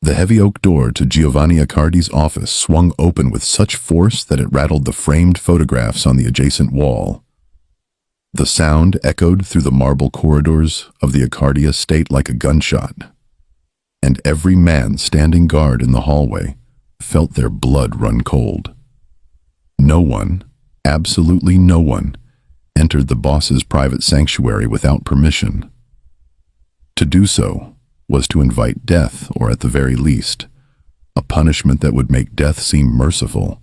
The heavy oak door to Giovanni Accardi's office swung open with such force that it rattled the framed photographs on the adjacent wall. The sound echoed through the marble corridors of the Accardi estate like a gunshot, and every man standing guard in the hallway felt their blood run cold. No one, absolutely no one, entered the boss's private sanctuary without permission. To do so was to invite death, or at the very least, a punishment that would make death seem merciful.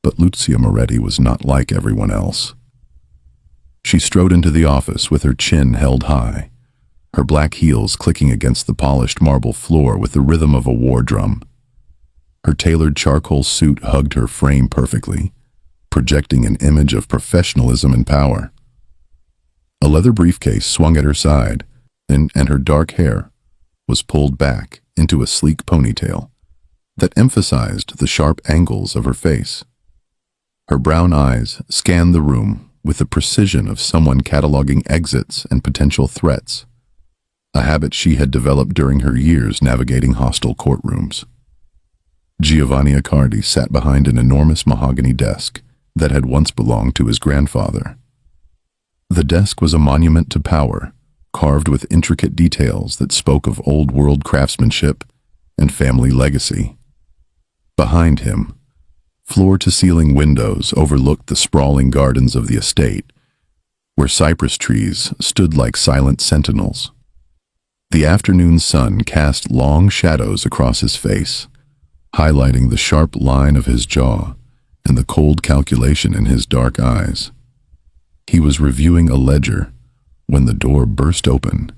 But Lucia Moretti was not like everyone else. She strode into the office with her chin held high, her black heels clicking against the polished marble floor with the rhythm of a war drum. Her tailored charcoal suit hugged her frame perfectly, projecting an image of professionalism and power. A leather briefcase swung at her side, and her dark hair was pulled back into a sleek ponytail that emphasized the sharp angles of her face. Her brown eyes scanned the room with the precision of someone cataloging exits and potential threats, a habit she had developed during her years navigating hostile courtrooms. Giovanni Accardi sat behind an enormous mahogany desk that had once belonged to his grandfather. The desk was a monument to power, carved with intricate details that spoke of old-world craftsmanship and family legacy. Behind him, floor-to-ceiling windows overlooked the sprawling gardens of the estate, where cypress trees stood like silent sentinels. The afternoon sun cast long shadows across his face, highlighting the sharp line of his jaw and the cold calculation in his dark eyes. He was reviewing a ledger when the door burst open,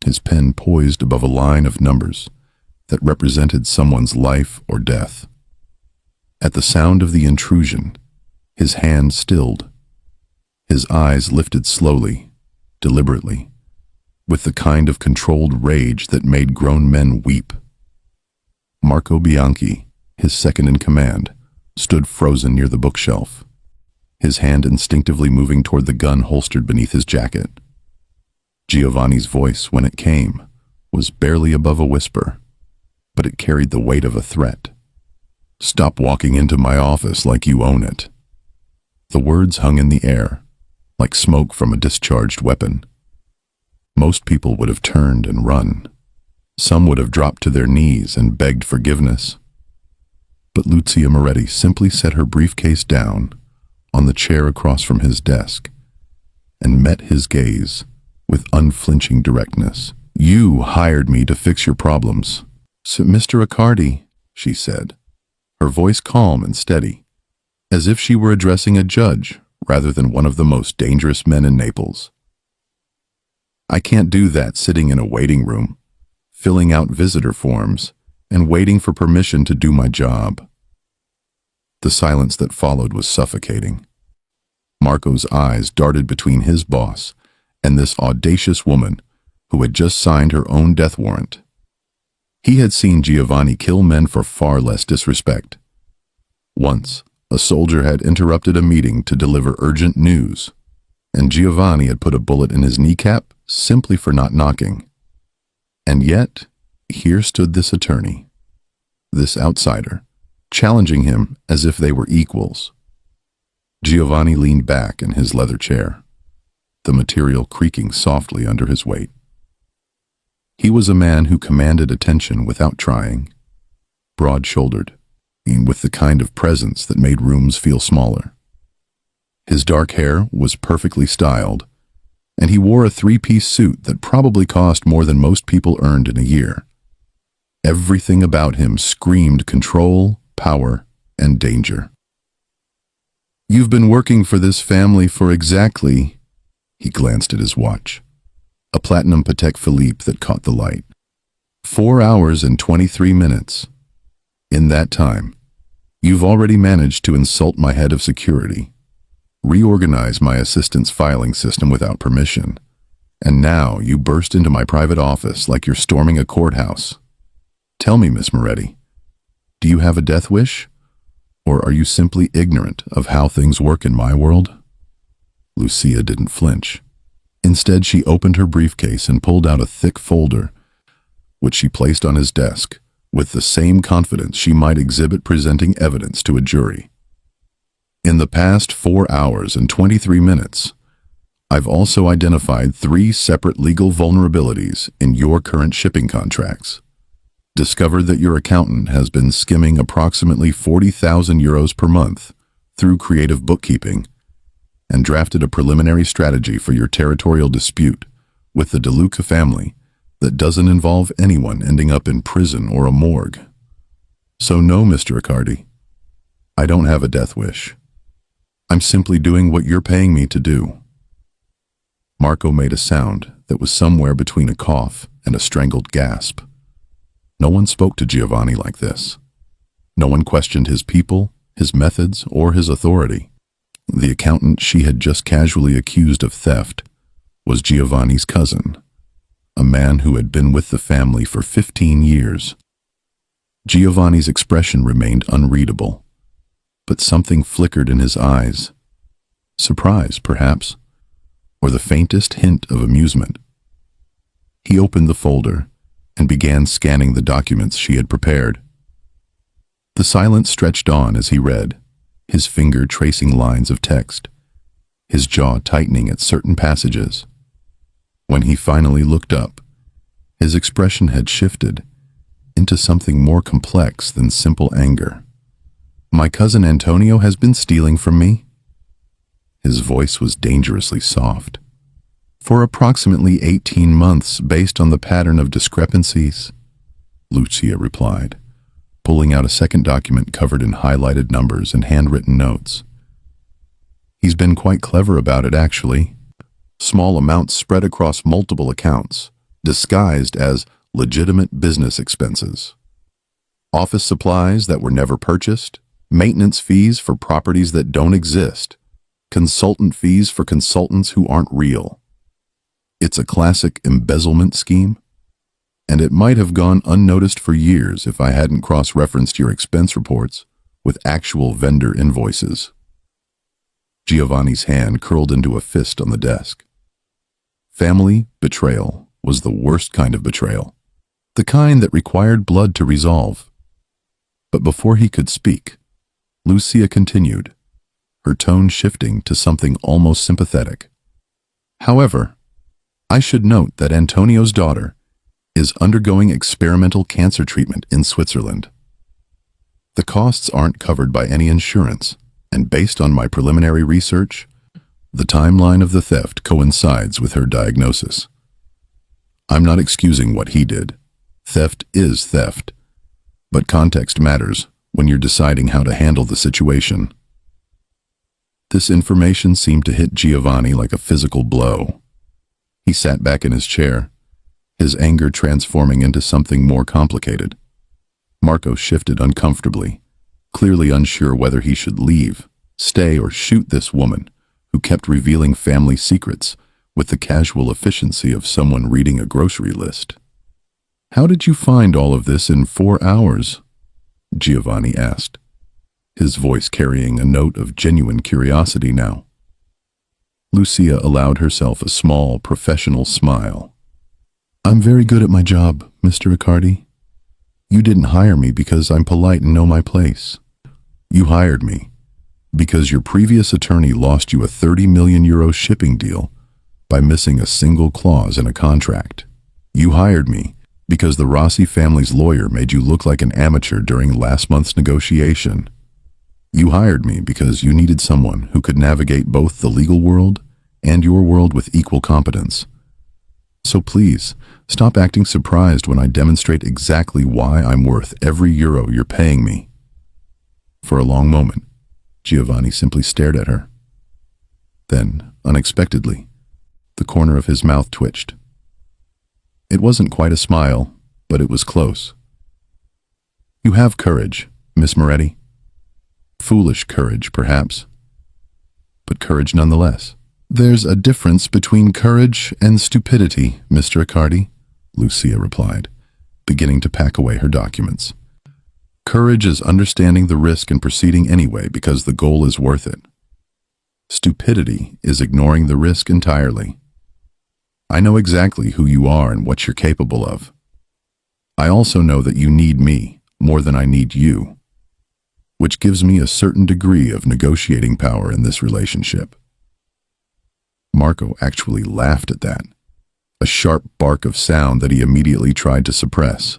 his pen poised above a line of numbers that represented someone's life or death. At the sound of the intrusion, his hand stilled. His eyes lifted slowly, deliberately, with the kind of controlled rage that made grown men weep. Marco Bianchi, his second in command, stood frozen near the bookshelf, his hand instinctively moving toward the gun holstered beneath his jacket. Giovanni's voice, when it came, was barely above a whisper, but it carried the weight of a threat. "Stop walking into my office like you own it." The words hung in the air, like smoke from a discharged weapon. Most people would have turned and run. Some would have dropped to their knees and begged forgiveness. But Lucia Moretti simply set her briefcase down on the chair across from his desk and met his gaze with unflinching directness. "You hired me to fix your problems." "So, Mr. Accardi," she said, her voice calm and steady, as if she were addressing a judge rather than one of the most dangerous men in Naples. "I can't do that sitting in a waiting room, filling out visitor forms, and waiting for permission to do my job." The silence that followed was suffocating. Marco's eyes darted between his boss and this audacious woman who had just signed her own death warrant. He had seen Giovanni kill men for far less disrespect. Once, a soldier had interrupted a meeting to deliver urgent news, and Giovanni had put a bullet in his kneecap simply for not knocking. And yet, here stood this attorney, this outsider, challenging him as if they were equals. Giovanni leaned back in his leather chair, the material creaking softly under his weight. He was a man who commanded attention without trying, broad-shouldered, with the kind of presence that made rooms feel smaller. His dark hair was perfectly styled, and he wore a three-piece suit that probably cost more than most people earned in a year. Everything about him screamed control, power, and danger. "You've been working for this family for exactly..." He glanced at his watch, a platinum Patek Philippe that caught the light. 4 hours and 23 minutes. In that time, you've already managed to insult my head of security, reorganize my assistant's filing system without permission, and now you burst into my private office like you're storming a courthouse. Tell me, Miss Moretti, do you have a death wish? Or are you simply ignorant of how things work in my world?" Lucia didn't flinch. Instead, she opened her briefcase and pulled out a thick folder, which she placed on his desk with the same confidence she might exhibit presenting evidence to a jury. In the past 4 hours and 23 minutes, I've also identified 3 separate legal vulnerabilities in your current shipping contracts. Discovered that your accountant has been skimming approximately 40,000 euros per month through creative bookkeeping, and drafted a preliminary strategy for your territorial dispute with the De Luca family that doesn't involve anyone ending up in prison or a morgue. So no, Mr. Riccardi, I don't have a death wish. I'm simply doing what you're paying me to do. Marco made a sound that was somewhere between a cough and a strangled gasp. No one spoke to Giovanni like this. No one questioned his people, his methods, or his authority. The accountant she had just casually accused of theft was Giovanni's cousin, a man who had been with the family for 15 years. Giovanni's expression remained unreadable, but something flickered in his eyes. Surprise, perhaps, or the faintest hint of amusement. He opened the folder and began scanning the documents she had prepared. The silence stretched on as he read, his finger tracing lines of text, his jaw tightening at certain passages. When he finally looked up, his expression had shifted into something more complex than simple anger. My cousin Antonio has been stealing from me? His voice was dangerously soft. For approximately 18 months, based on the pattern of discrepancies, Lucia replied, pulling out a second document covered in highlighted numbers and handwritten notes. He's been quite clever about it, actually. Small amounts spread across multiple accounts, disguised as legitimate business expenses. Office supplies that were never purchased, maintenance fees for properties that don't exist, consultant fees for consultants who aren't real. It's a classic embezzlement scheme, and it might have gone unnoticed for years if I hadn't cross-referenced your expense reports with actual vendor invoices. Giovanni's hand curled into a fist on the desk. Family betrayal was the worst kind of betrayal, the kind that required blood to resolve. But before he could speak, Lucia continued, her tone shifting to something almost sympathetic. However, I should note that Antonio's daughter is undergoing experimental cancer treatment in Switzerland. The costs aren't covered by any insurance, and based on my preliminary research, the timeline of the theft coincides with her diagnosis. I'm not excusing what he did. Theft is theft, but context matters when you're deciding how to handle the situation. This information seemed to hit Giovanni like a physical blow. He sat back in his chair, his anger transforming into something more complicated. Marco shifted uncomfortably, clearly unsure whether he should leave, stay, or shoot this woman who kept revealing family secrets with the casual efficiency of someone reading a grocery list. How did you find all of this in 4 hours? Giovanni asked, his voice carrying a note of genuine curiosity now. Lucia allowed herself a small, professional smile. I'm very good at my job, Mr. Riccardi. You didn't hire me because I'm polite and know my place. You hired me because your previous attorney lost you a 30 million euro shipping deal by missing a single clause in a contract. You hired me because the Rossi family's lawyer made you look like an amateur during last month's negotiation. You hired me because you needed someone who could navigate both the legal world and your world with equal competence. So please, stop acting surprised when I demonstrate exactly why I'm worth every euro you're paying me. For a long moment, Giovanni simply stared at her. Then, unexpectedly, the corner of his mouth twitched. It wasn't quite a smile, but it was close. You have courage, Miss Moretti. Foolish courage, perhaps, but courage nonetheless. There's a difference between courage and stupidity, Mr. Riccardi, Lucia replied, beginning to pack away her documents. Courage is understanding the risk and proceeding anyway because the goal is worth it. Stupidity is ignoring the risk entirely. I know exactly who you are and what you're capable of. I also know that you need me more than I need you, which gives me a certain degree of negotiating power in this relationship." Marco actually laughed at that, a sharp bark of sound that he immediately tried to suppress.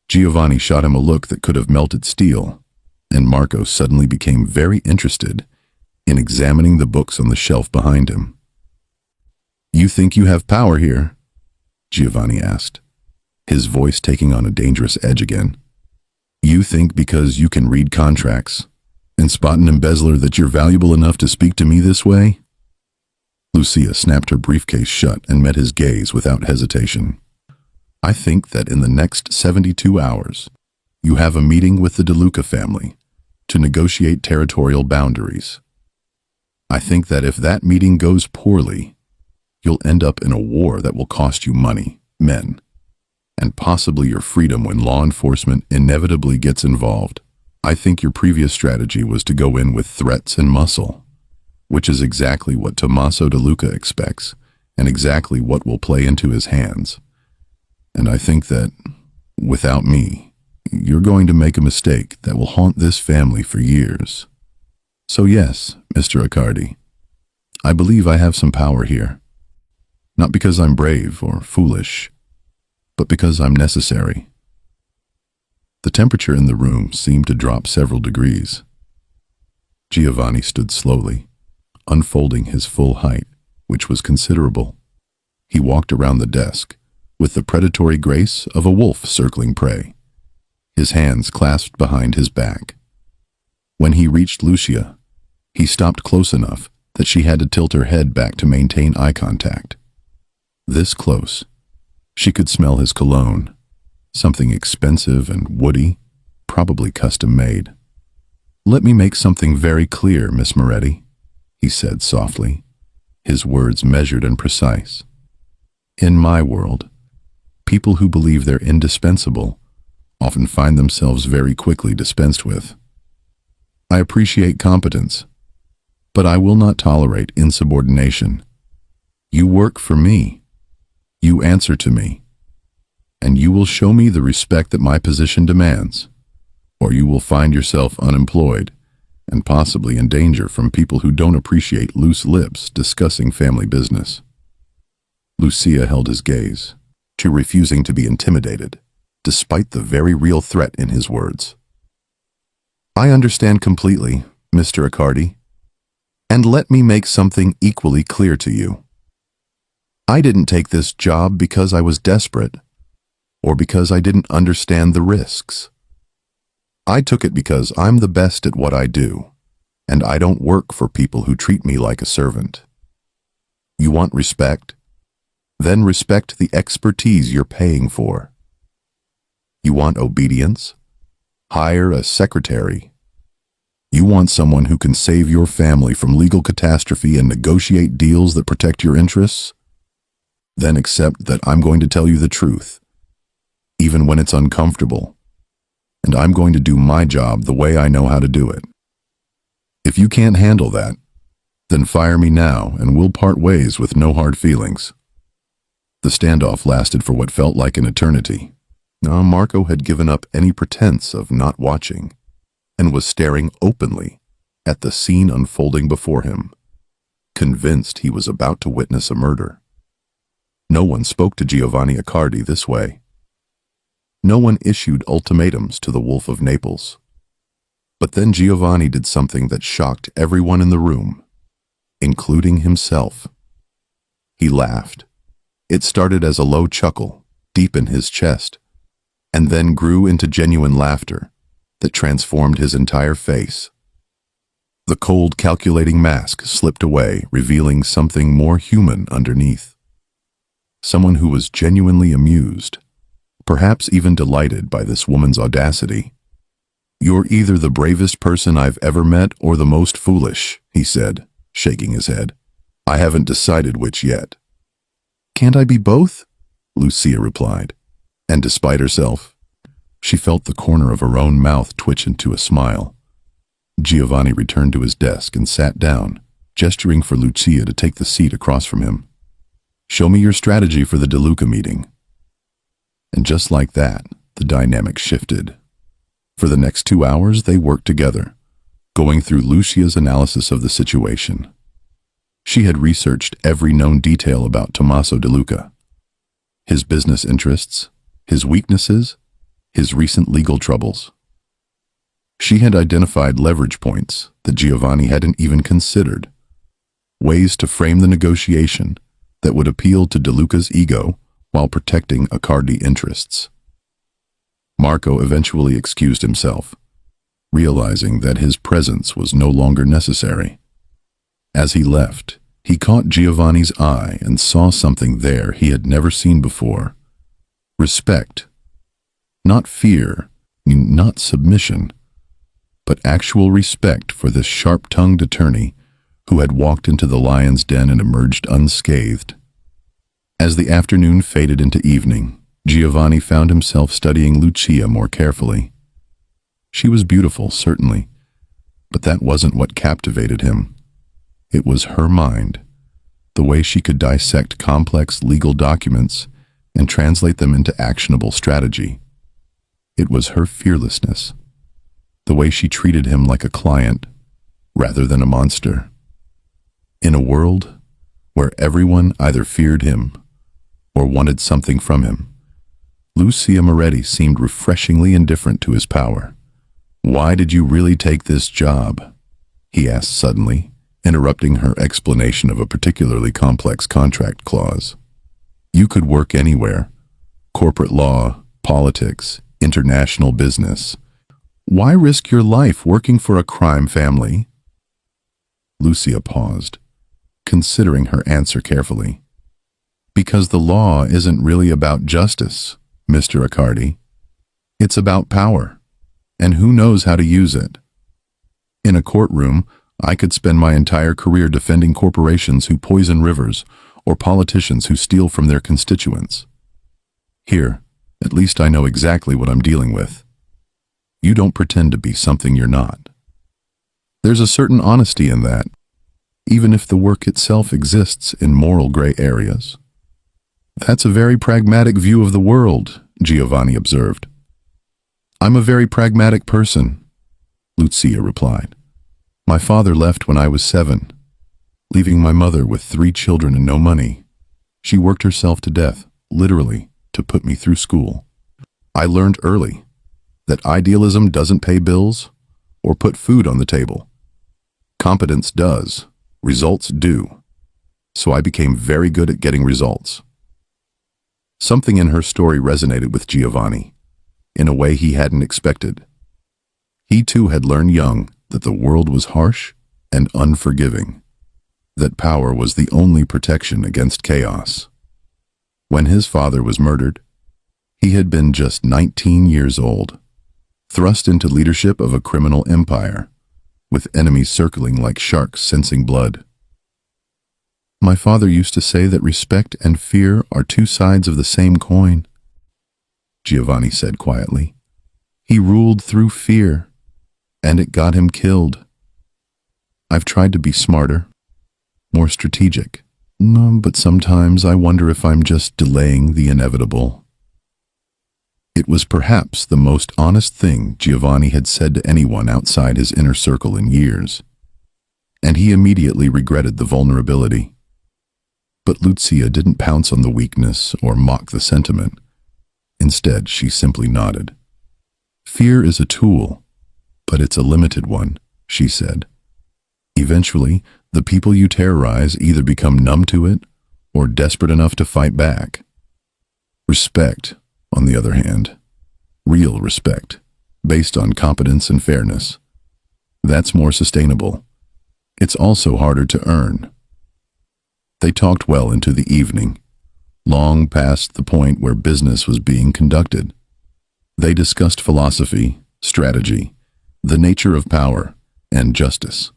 Giovanni shot him a look that could have melted steel, and Marco suddenly became very interested in examining the books on the shelf behind him. "You think you have power here?" Giovanni asked, his voice taking on a dangerous edge again. "You think because you can read contracts and spot an embezzler that you're valuable enough to speak to me this way?" Lucia snapped her briefcase shut and met his gaze without hesitation. "I think that in the next 72 hours, you have a meeting with the De Luca family to negotiate territorial boundaries. I think that if that meeting goes poorly, you'll end up in a war that will cost you money, men, and possibly your freedom when law enforcement inevitably gets involved. I think your previous strategy was to go in with threats and muscle, which is exactly what Tommaso De Luca expects and exactly what will play into his hands. And I think that, without me, you're going to make a mistake that will haunt this family for years. So yes, Mr. Accardi, I believe I have some power here. Not because I'm brave or foolish, but because I'm necessary." The temperature in the room seemed to drop several degrees. Giovanni stood slowly, unfolding his full height, which was considerable. He walked around the desk with the predatory grace of a wolf circling prey, his hands clasped behind his back. When he reached Lucia, he stopped close enough that she had to tilt her head back to maintain eye contact. This close, she could smell his cologne, something expensive and woody, probably custom-made. "Let me make something very clear, Miss Moretti," he said softly, his words measured and precise. "In my world, people who believe they're indispensable often find themselves very quickly dispensed with. I appreciate competence, but I will not tolerate insubordination. You work for me. You answer to me. And you will show me the respect that my position demands, or you will find yourself unemployed and possibly in danger from people who don't appreciate loose lips discussing family business." Lucia held his gaze, too refusing to be intimidated, despite the very real threat in his words. "I understand completely, Mr. Accardi, and let me make something equally clear to you. I didn't take this job because I was desperate, or because I didn't understand the risks. I took it because I'm the best at what I do, and I don't work for people who treat me like a servant. You want respect? Then respect the expertise you're paying for. You want obedience? Hire a secretary. You want someone who can save your family from legal catastrophe and negotiate deals that protect your interests? Then accept that I'm going to tell you the truth, even when it's uncomfortable, and I'm going to do my job the way I know how to do it. If you can't handle that, then fire me now and we'll part ways with no hard feelings." The standoff lasted for what felt like an eternity. Now Marco had given up any pretense of not watching and was staring openly at the scene unfolding before him, convinced he was about to witness a murder. No one spoke to Giovanni Accardi this way. No one issued ultimatums to the Wolf of Naples. But then Giovanni did something that shocked everyone in the room, including himself. He laughed. It started as a low chuckle, deep in his chest, and then grew into genuine laughter that transformed his entire face. The cold, calculating mask slipped away, revealing something more human underneath. Someone who was genuinely amused, perhaps even delighted by this woman's audacity. "You're either the bravest person I've ever met or the most foolish," he said, shaking his head. "I haven't decided which yet." "Can't I be both?" Lucia replied, and despite herself, she felt the corner of her own mouth twitch into a smile. Giovanni returned to his desk and sat down, gesturing for Lucia to take the seat across from him. "Show me your strategy for the De Luca meeting." And just like that, the dynamic shifted. For the next 2 hours, they worked together, going through Lucia's analysis of the situation. She had researched every known detail about Tommaso De Luca, his business interests, his weaknesses, his recent legal troubles. She had identified leverage points that Giovanni hadn't even considered, ways to frame the negotiation that would appeal to De Luca's ego while protecting Accardi interests. Marco eventually excused himself, realizing that his presence was no longer necessary. As he left, he caught Giovanni's eye and saw something there he had never seen before. Respect. Not fear, not submission, but actual respect for this sharp-tongued attorney who had walked into the lion's den and emerged unscathed. As the afternoon faded into evening, Giovanni found himself studying Lucia more carefully. She was beautiful, certainly, but that wasn't what captivated him. It was her mind, the way she could dissect complex legal documents and translate them into actionable strategy. It was her fearlessness, the way she treated him like a client rather than a monster. In a world where everyone either feared him or wanted something from him, Lucia Moretti seemed refreshingly indifferent to his power. "Why did you really take this job?" he asked suddenly, interrupting her explanation of a particularly complex contract clause. "You could work anywhere. Corporate law, politics, international business. Why risk your life working for a crime family?" Lucia paused, considering her answer carefully. "Because the law isn't really about justice, Mr. Accardi. It's about power, and who knows how to use it. In a courtroom, I could spend my entire career defending corporations who poison rivers or politicians who steal from their constituents. Here, at least I know exactly what I'm dealing with. You don't pretend to be something you're not. There's a certain honesty in that, even if the work itself exists in moral gray areas." "That's a very pragmatic view of the world," Giovanni observed. "I'm a very pragmatic person," Lucia replied. "My father left when I was 7, leaving my mother with 3 children and no money. She worked herself to death, literally, to put me through school. I learned early that idealism doesn't pay bills or put food on the table. Competence does, results do. So I became very good at getting results." Something in her story resonated with Giovanni, in a way he hadn't expected. He too had learned young that the world was harsh and unforgiving, that power was the only protection against chaos. When his father was murdered, he had been just 19 years old, thrust into leadership of a criminal empire, with enemies circling like sharks sensing blood. "My father used to say that respect and fear are 2 sides of the same coin," Giovanni said quietly. "He ruled through fear, and it got him killed. I've tried to be smarter, more strategic, but sometimes I wonder if I'm just delaying the inevitable." It was perhaps the most honest thing Giovanni had said to anyone outside his inner circle in years, and he immediately regretted the vulnerability. But Lucia didn't pounce on the weakness or mock the sentiment. Instead, she simply nodded. "Fear is a tool, but it's a limited one," she said. "Eventually, the people you terrorize either become numb to it or desperate enough to fight back. Respect, on the other hand, real respect, based on competence and fairness, that's more sustainable. It's also harder to earn." They talked well into the evening, long past the point where business was being conducted. They discussed philosophy, strategy, the nature of power, and justice.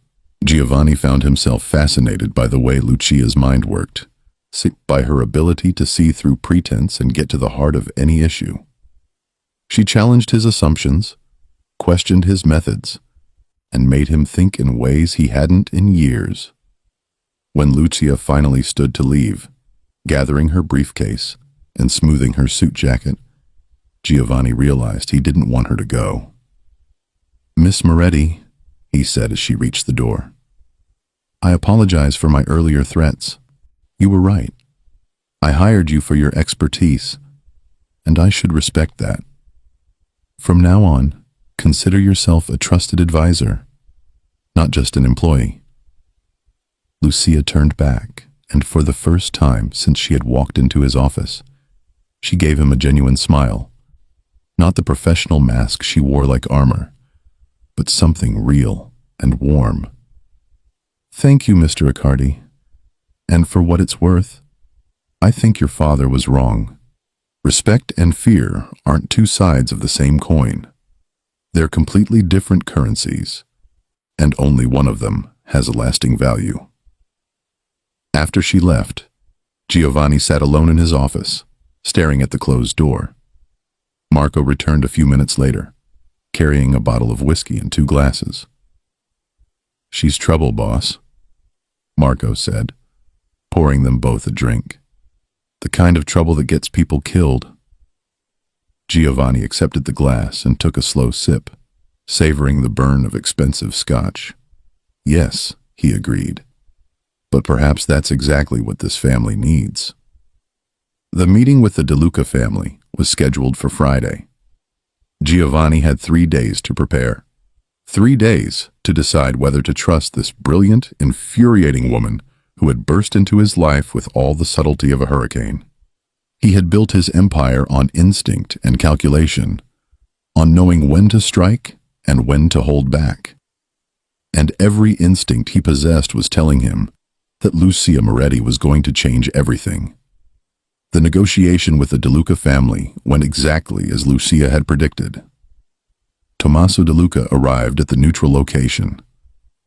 Giovanni found himself fascinated by the way Lucia's mind worked, by her ability to see through pretense and get to the heart of any issue. She challenged his assumptions, questioned his methods, and made him think in ways he hadn't in years. When Lucia finally stood to leave, gathering her briefcase and smoothing her suit jacket, Giovanni realized he didn't want her to go. "Miss Moretti," he said as she reached the door, "I apologize for my earlier threats. You were right. I hired you for your expertise, and I should respect that. From now on, consider yourself a trusted advisor, not just an employee." Lucia turned back, and for the first time since she had walked into his office, she gave him a genuine smile. Not the professional mask she wore like armor, but something real and warm. "Thank you, Mr. Accardi. And for what it's worth, I think your father was wrong. Respect and fear aren't two sides of the same coin. They're completely different currencies, and only one of them has a lasting value." After she left, Giovanni sat alone in his office, staring at the closed door. Marco returned a few minutes later, carrying a bottle of whiskey and 2 glasses. "She's trouble, boss," Marco said, pouring them both a drink. "The kind of trouble that gets people killed." Giovanni accepted the glass and took a slow sip, savoring the burn of expensive scotch. "Yes," he agreed, "but perhaps that's exactly what this family needs." The meeting with the De Luca family was scheduled for Friday. Giovanni had 3 days to prepare. 3 days to decide whether to trust this brilliant, infuriating woman who had burst into his life with all the subtlety of a hurricane. He had built his empire on instinct and calculation, on knowing when to strike and when to hold back. And every instinct he possessed was telling him that Lucia Moretti was going to change everything. The negotiation with the De Luca family went exactly as Lucia had predicted. Tommaso De Luca arrived at the neutral location,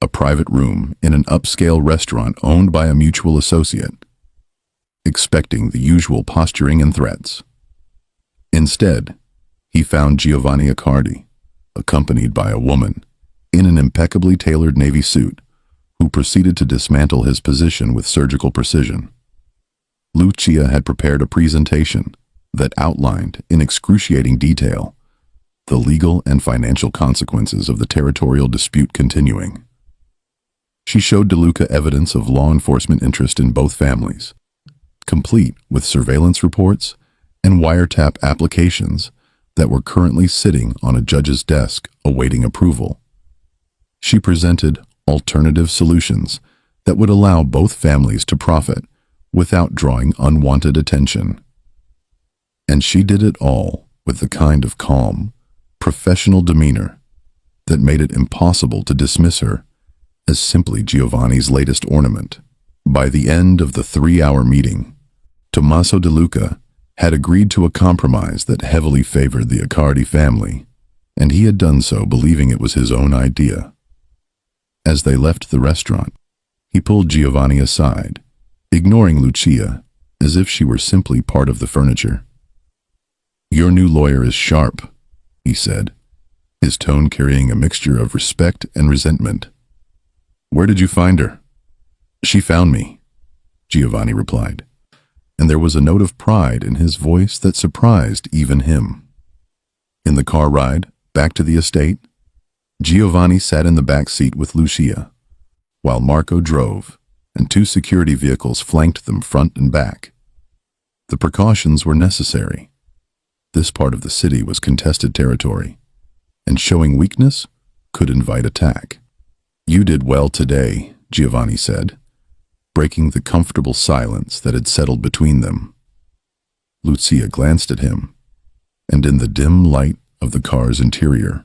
a private room in an upscale restaurant owned by a mutual associate, expecting the usual posturing and threats. Instead, he found Giovanni Accardi, accompanied by a woman, in an impeccably tailored navy suit, who proceeded to dismantle his position with surgical precision. Lucia had prepared a presentation that outlined in excruciating detail the legal and financial consequences of the territorial dispute continuing. She showed De Luca evidence of law enforcement interest in both families, complete with surveillance reports and wiretap applications that were currently sitting on a judge's desk awaiting approval. She presented alternative solutions that would allow both families to profit without drawing unwanted attention. And she did it all with the kind of calm, professional demeanor that made it impossible to dismiss her as simply Giovanni's latest ornament. By the end of the 3-hour meeting, Tommaso De Luca had agreed to a compromise that heavily favored the Accardi family, and he had done so believing it was his own idea. As they left the restaurant, he pulled Giovanni aside, ignoring Lucia as if she were simply part of the furniture. "Your new lawyer is sharp," he said, his tone carrying a mixture of respect and resentment. "Where did you find her?" "She found me," Giovanni replied, and there was a note of pride in his voice that surprised even him. In the car ride back to the estate, Giovanni sat in the back seat with Lucia, while Marco drove, and 2 security vehicles flanked them front and back. The precautions were necessary. This part of the city was contested territory, and showing weakness could invite attack. "You did well today," Giovanni said, breaking the comfortable silence that had settled between them. Lucia glanced at him, and in the dim light of the car's interior,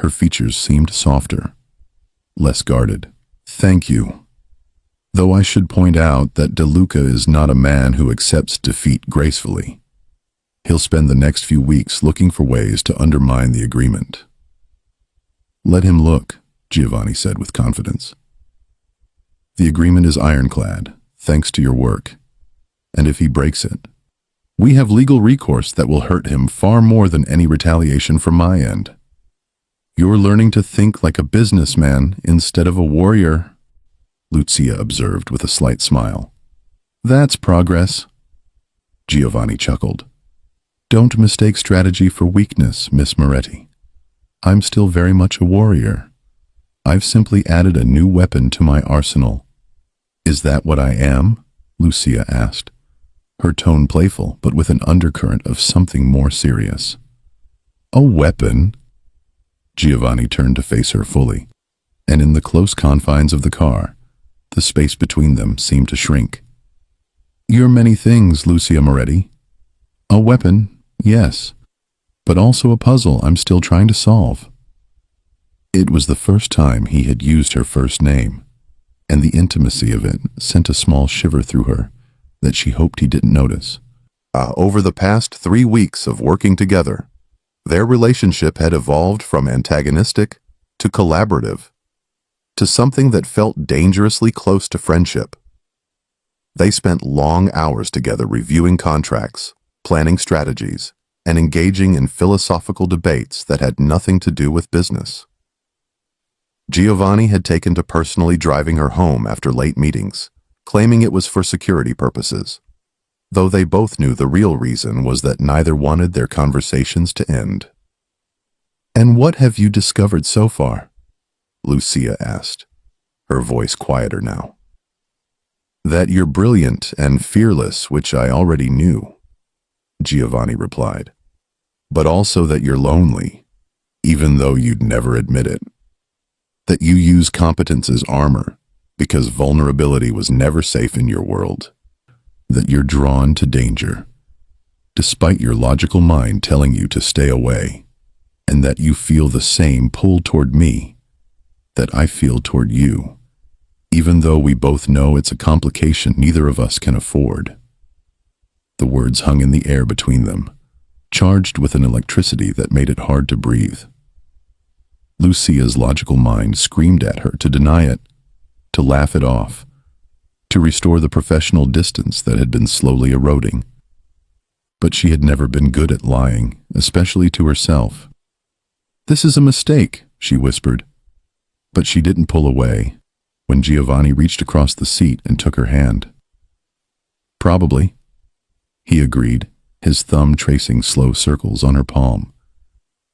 her features seemed softer, less guarded. "Thank you. Though I should point out that De Luca is not a man who accepts defeat gracefully. He'll spend the next few weeks looking for ways to undermine the agreement." "Let him look," Giovanni said with confidence. "The agreement is ironclad, thanks to your work. And if he breaks it, we have legal recourse that will hurt him far more than any retaliation from my end." "You're learning to think like a businessman instead of a warrior," Lucia observed with a slight smile. "That's progress." Giovanni chuckled. Don't mistake strategy for weakness, Miss Moretti. I'm still very much a warrior. I've simply added a new weapon to my arsenal. Is that what I am? Lucia asked, her tone playful but with an undercurrent of something more serious. A weapon? Giovanni turned to face her fully, and in the close confines of the car, the space between them seemed to shrink. You're many things, Lucia Moretti. A weapon, yes, but also a puzzle I'm still trying to solve. It was the first time he had used her first name, and the intimacy of it sent a small shiver through her that she hoped he didn't notice. Over the past 3 weeks of working together, their relationship had evolved from antagonistic to collaborative, to something that felt dangerously close to friendship. They spent long hours together reviewing contracts, planning strategies, and engaging in philosophical debates that had nothing to do with business. Giovanni had taken to personally driving her home after late meetings, claiming it was for security purposes, though they both knew the real reason was that neither wanted their conversations to end. And what have you discovered so far? Lucia asked, her voice quieter now. That you're brilliant and fearless, which I already knew, Giovanni replied, but also that you're lonely, even though you'd never admit it. That you use competence as armor, because vulnerability was never safe in your world. That you're drawn to danger, despite your logical mind telling you to stay away, and that you feel the same pull toward me that I feel toward you, even though we both know it's a complication neither of us can afford. The words hung in the air between them, charged with an electricity that made it hard to breathe. Lucia's logical mind screamed at her to deny it, to laugh it off, to restore the professional distance that had been slowly eroding. But she had never been good at lying, especially to herself. This is a mistake, she whispered, but she didn't pull away when Giovanni reached across the seat and took her hand. Probably, he agreed, his thumb tracing slow circles on her palm.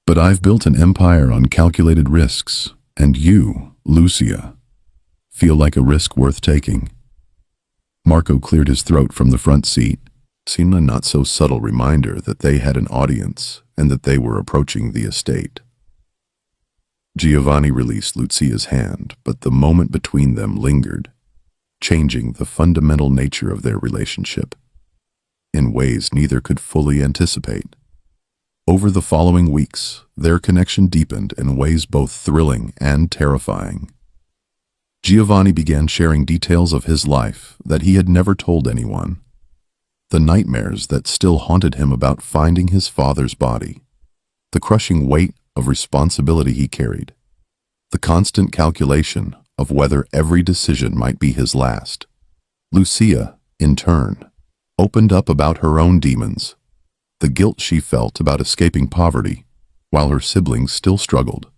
But I've built an empire on calculated risks, and you, Lucia, feel like a risk worth taking. Marco cleared his throat from the front seat, seemed a not-so-subtle reminder that they had an audience and that they were approaching the estate. Giovanni released Lucia's hand, but the moment between them lingered, changing the fundamental nature of their relationship, in ways neither could fully anticipate. Over the following weeks, their connection deepened in ways both thrilling and terrifying. Giovanni began sharing details of his life that he had never told anyone. The nightmares that still haunted him about finding his father's body, the crushing weight of responsibility he carried, the constant calculation of whether every decision might be his last. Lucia, in turn, opened up about her own demons, the guilt she felt about escaping poverty, while her siblings still struggled,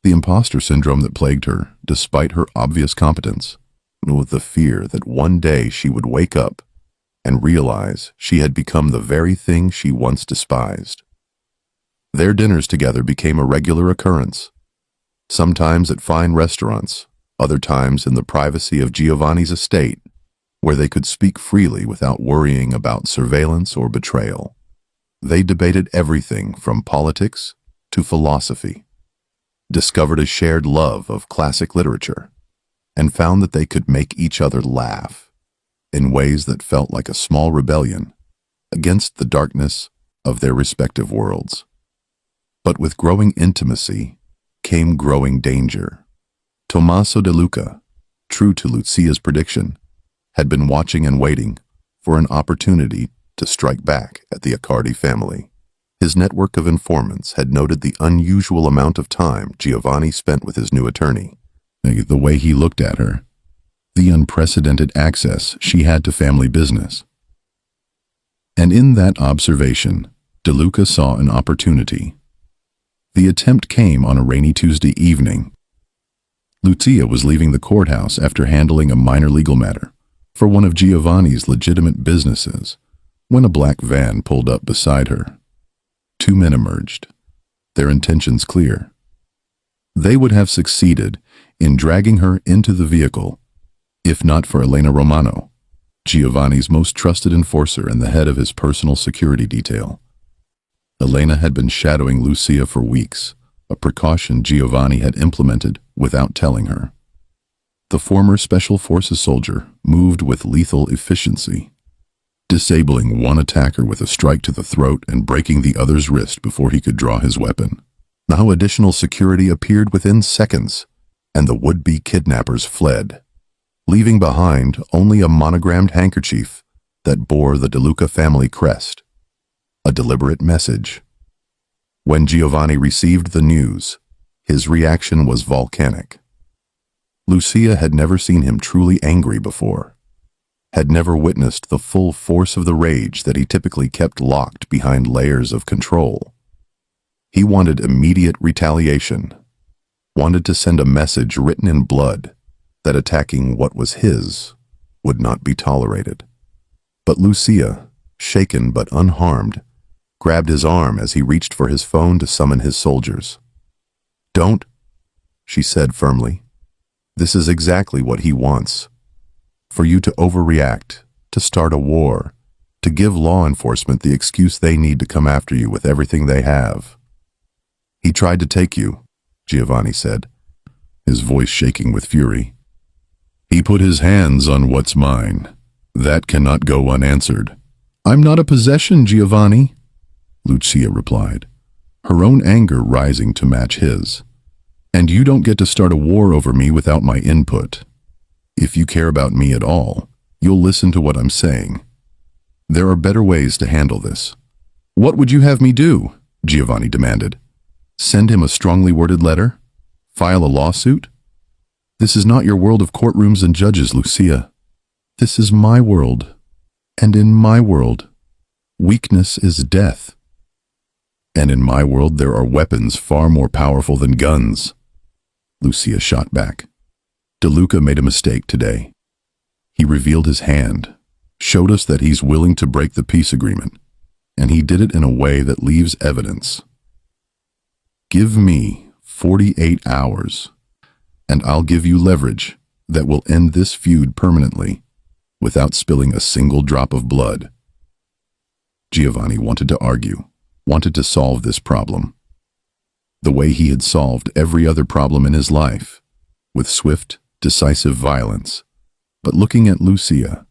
the imposter syndrome that plagued her, despite her obvious competence, and with the fear that one day she would wake up and realize she had become the very thing she once despised. Their dinners together became a regular occurrence, sometimes at fine restaurants, other times in the privacy of Giovanni's estate, where they could speak freely without worrying about surveillance or betrayal. They debated everything from politics to philosophy, discovered a shared love of classic literature, and found that they could make each other laugh in ways that felt like a small rebellion against the darkness of their respective worlds. But with growing intimacy came growing danger. Tommaso De Luca, true to Lucia's prediction, had been watching and waiting for an opportunity to strike back at the Accardi family. His network of informants had noted the unusual amount of time Giovanni spent with his new attorney, the way he looked at her, the unprecedented access she had to family business. And in that observation, De Luca saw an opportunity. The attempt came on a rainy Tuesday evening. Lucia was leaving the courthouse after handling a minor legal matter for one of Giovanni's legitimate businesses, when a black van pulled up beside her. Two men emerged, their intentions clear. They would have succeeded in dragging her into the vehicle, if not for Elena Romano, Giovanni's most trusted enforcer and the head of his personal security detail. Elena had been shadowing Lucia for weeks, a precaution Giovanni had implemented without telling her. The former Special Forces soldier moved with lethal efficiency, disabling one attacker with a strike to the throat and breaking the other's wrist before he could draw his weapon. Now additional security appeared within seconds, and the would-be kidnappers fled, leaving behind only a monogrammed handkerchief that bore the De Luca family crest, a deliberate message. When Giovanni received the news, his reaction was volcanic. Lucia had never seen him truly angry before, had never witnessed the full force of the rage that he typically kept locked behind layers of control. He wanted immediate retaliation, wanted to send a message written in blood that attacking what was his would not be tolerated. But Lucia, shaken but unharmed, grabbed his arm as he reached for his phone to summon his soldiers. "Don't," she said firmly. "This is exactly what he wants. For you to overreact, to start a war, to give law enforcement the excuse they need to come after you with everything they have." "He tried to take you," Giovanni said, his voice shaking with fury. "He put his hands on what's mine. That cannot go unanswered." "I'm not a possession, Giovanni," Lucia replied, her own anger rising to match his. "And you don't get to start a war over me without my input. If you care about me at all, you'll listen to what I'm saying. There are better ways to handle this." "What would you have me do?" Giovanni demanded. "Send him a strongly worded letter? File a lawsuit? This is not your world of courtrooms and judges, Lucia. This is my world, and in my world, weakness is death. And in my world there are weapons far more powerful than guns." Lucia shot back. De Luca made a mistake today. He revealed his hand, showed us that he's willing to break the peace agreement, and he did it in a way that leaves evidence. Give me 48 hours, and I'll give you leverage that will end this feud permanently, without spilling a single drop of blood. Giovanni wanted to argue, wanted to solve this problem, the way he had solved every other problem in his life, with swift, decisive violence. But looking at Lucia,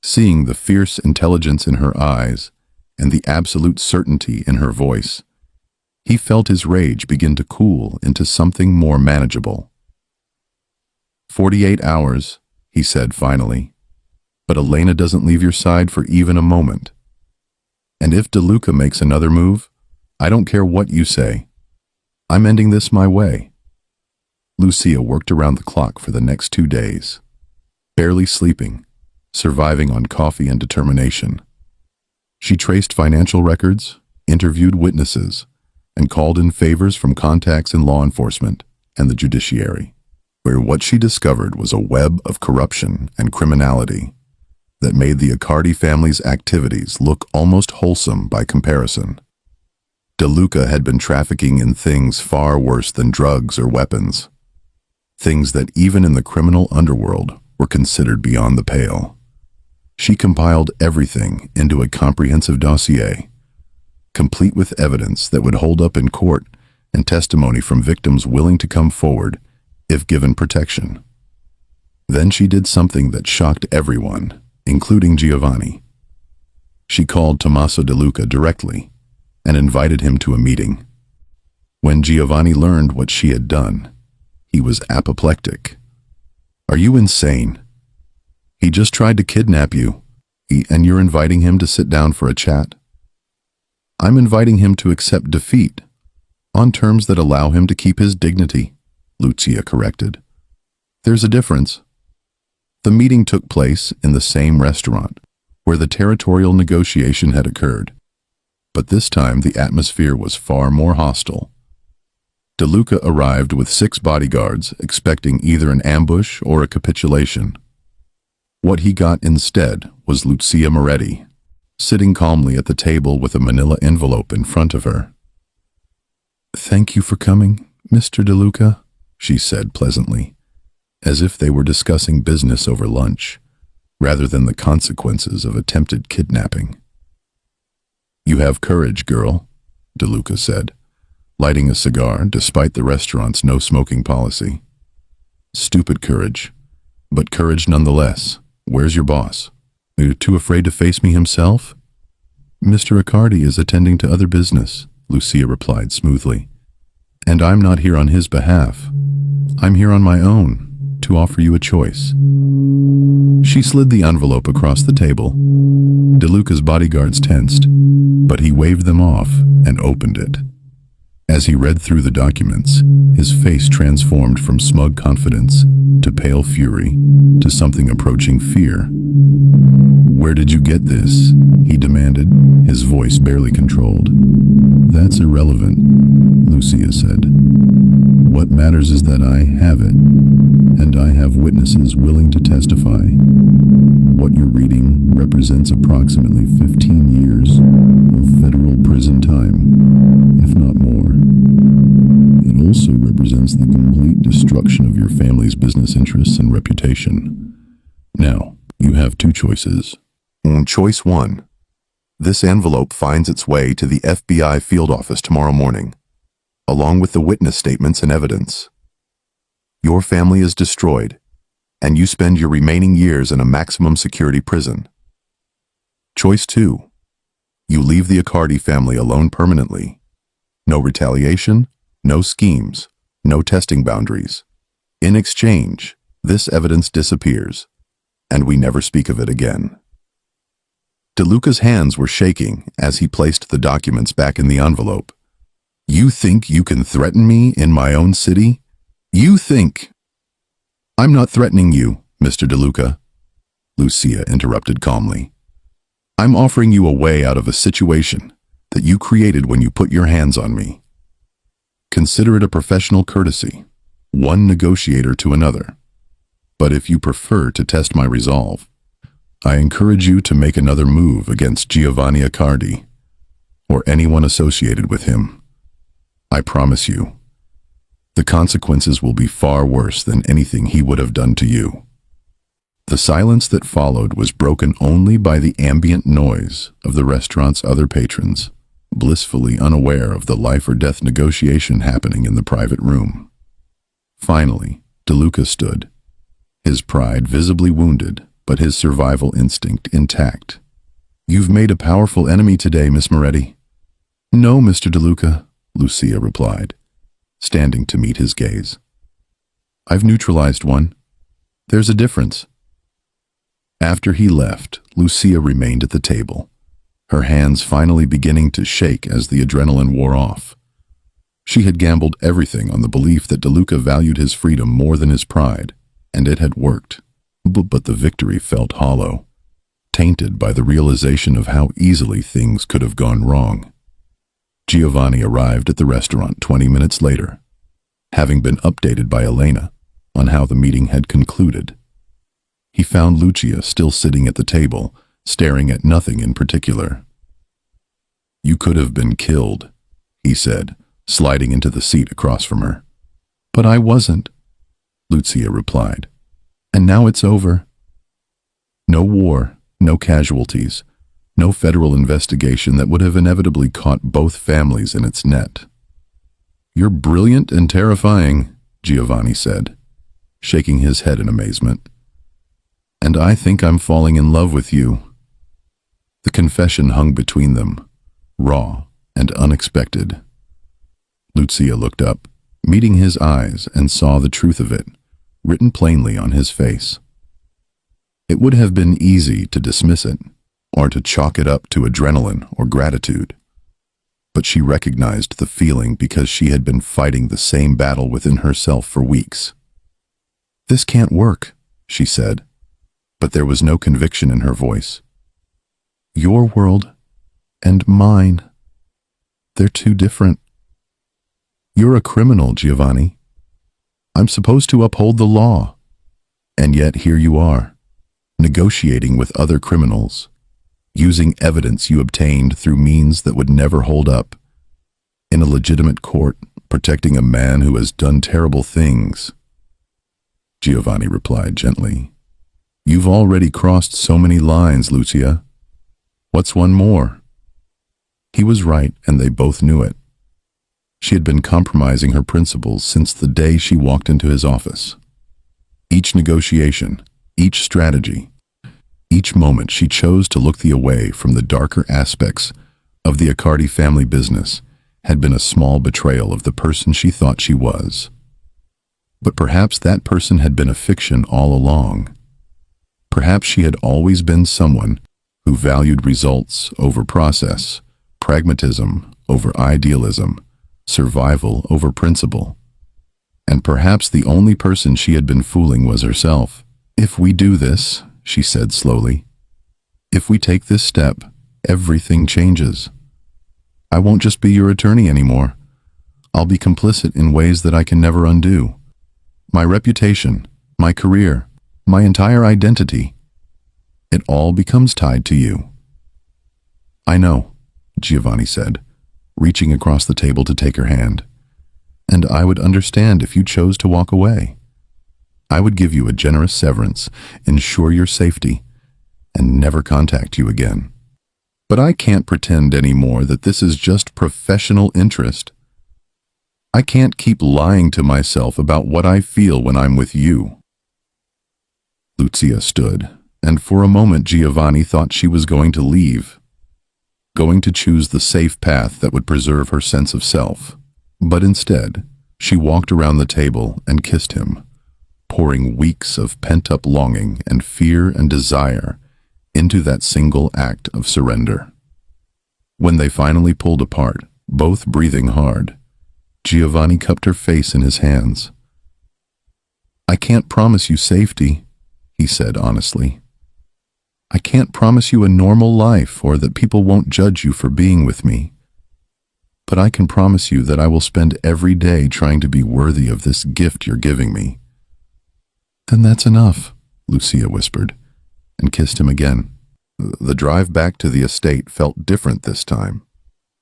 seeing the fierce intelligence in her eyes and the absolute certainty in her voice, he felt his rage begin to cool into something more manageable. 48 hours, he said finally, but Elena doesn't leave your side for even a moment. And if De Luca makes another move, I don't care what you say. I'm ending this my way. Lucia worked around the clock for the next 2 days, barely sleeping, surviving on coffee and determination. She traced financial records, interviewed witnesses, and called in favors from contacts in law enforcement and the judiciary, where what she discovered was a web of corruption and criminality that made the Accardi family's activities look almost wholesome by comparison. De Luca had been trafficking in things far worse than drugs or weapons, things that even in the criminal underworld were considered beyond the pale. She compiled everything into a comprehensive dossier, complete with evidence that would hold up in court and testimony from victims willing to come forward if given protection. Then she did something that shocked everyone, including Giovanni. She called Tommaso De Luca directly and invited him to a meeting. When Giovanni learned what she had done, he was apoplectic. "Are you insane? He just tried to kidnap you, and you're inviting him to sit down for a chat?" "I'm inviting him to accept defeat, on terms that allow him to keep his dignity," Lucia corrected. "There's a difference." The meeting took place in the same restaurant where the territorial negotiation had occurred, but this time the atmosphere was far more hostile. De Luca arrived with 6 bodyguards, expecting either an ambush or a capitulation. What he got instead was Lucia Moretti, sitting calmly at the table with a manila envelope in front of her. "Thank you for coming, Mr. DeLuca," she said pleasantly, as if they were discussing business over lunch, rather than the consequences of attempted kidnapping. "You have courage, girl," DeLuca said, lighting a cigar despite the restaurant's no-smoking policy. "Stupid courage, but courage nonetheless. Where's your boss? Are you too afraid to face me himself?" "Mr. Riccardi is attending to other business," Lucia replied smoothly. "And I'm not here on his behalf. I'm here on my own, to offer you a choice." She slid the envelope across the table. DeLuca's bodyguards tensed, but he waved them off and opened it. As he read through the documents, his face transformed from smug confidence to pale fury to something approaching fear. "Where did you get this?" he demanded, his voice barely controlled. "That's irrelevant," Lucia said. "What matters is that I have it, and I have witnesses willing to testify. What you're reading represents approximately 15 years of federal prison time, if not more. It also represents the complete destruction of your family's business interests and reputation. Now, you have two choices. Choice 1. This envelope finds its way to the FBI field office tomorrow morning, along with the witness statements and evidence. Your family is destroyed, and you spend your remaining years in a maximum security prison. Choice 2. You leave the Riccardi family alone permanently. No retaliation, no schemes, no testing boundaries. In exchange, this evidence disappears, and we never speak of it again." DeLuca's hands were shaking as he placed the documents back in the envelope. "You think you can threaten me in my own city? You think—" "I'm not threatening you, Mr. DeLuca," Lucia interrupted calmly. "I'm offering you a way out of a situation that you created when you put your hands on me. Consider it a professional courtesy, one negotiator to another. But if you prefer to test my resolve, I encourage you to make another move against Giovanni Riccardi, or anyone associated with him. I promise you, the consequences will be far worse than anything he would have done to you." The silence that followed was broken only by the ambient noise of the restaurant's other patrons, blissfully unaware of the life-or-death negotiation happening in the private room. Finally, DeLuca stood, his pride visibly wounded, but his survival instinct intact. "You've made a powerful enemy today, Miss Moretti." "No, Mr. DeLuca," Lucia replied, standing to meet his gaze. "I've neutralized one. There's a difference." After he left, Lucia remained at the table, her hands finally beginning to shake as the adrenaline wore off. She had gambled everything on the belief that DeLuca valued his freedom more than his pride, and it had worked. But the victory felt hollow, tainted by the realization of how easily things could have gone wrong. Giovanni arrived at the restaurant 20 minutes later, having been updated by Elena on how the meeting had concluded. He found Lucia still sitting at the table, staring at nothing in particular. "You could have been killed," he said, sliding into the seat across from her. "But I wasn't," Lucia replied. "And now it's over. No war, no casualties, no federal investigation that would have inevitably caught both families in its net." "You're brilliant and terrifying," Giovanni said, shaking his head in amazement. "And I think I'm falling in love with you." The confession hung between them, raw and unexpected. Lucia looked up, meeting his eyes, and saw the truth of it, written plainly on his face. It would have been easy to dismiss it, or to chalk it up to adrenaline or gratitude. But she recognized the feeling because she had been fighting the same battle within herself for weeks. "This can't work," she said, but there was no conviction in her voice. "Your world and mine, they're too different. You're a criminal, Giovanni. I'm supposed to uphold the law, and yet here you are, negotiating with other criminals. using evidence you obtained through means that would never hold up. In a legitimate court, protecting a man who has done terrible things. Giovanni replied gently. You've already crossed so many lines, Lucia. What's one more? He was right, and they both knew it. She had been compromising her principles since the day she walked into his office. Each negotiation, each strategy, each moment she chose to look the away from the darker aspects of the Accardi family business had been a small betrayal of the person she thought she was. But perhaps that person had been a fiction all along. Perhaps she had always been someone who valued results over process, pragmatism over idealism, survival over principle. And perhaps the only person she had been fooling was herself. If we do this, she said slowly, if we take this step, everything changes. I won't just be your attorney anymore. I'll be complicit in ways that I can never undo. My reputation, my career, my entire identity. It all becomes tied to you. I know, Giovanni said, reaching across the table to take her hand. And I would understand if you chose to walk away. I would give you a generous severance, ensure your safety, and never contact you again. But I can't pretend anymore that this is just professional interest. I can't keep lying to myself about what I feel when I'm with you. Lucia stood, and for a moment Giovanni thought she was going to leave, going to choose the safe path that would preserve her sense of self. But instead, she walked around the table and kissed him, pouring weeks of pent-up longing and fear and desire into that single act of surrender. When they finally pulled apart, both breathing hard, Giovanni cupped her face in his hands. I can't promise you safety, he said honestly. I can't promise you a normal life or that people won't judge you for being with me. But I can promise you that I will spend every day trying to be worthy of this gift you're giving me. Then that's enough, Lucia whispered, and kissed him again. The drive back to the estate felt different this time,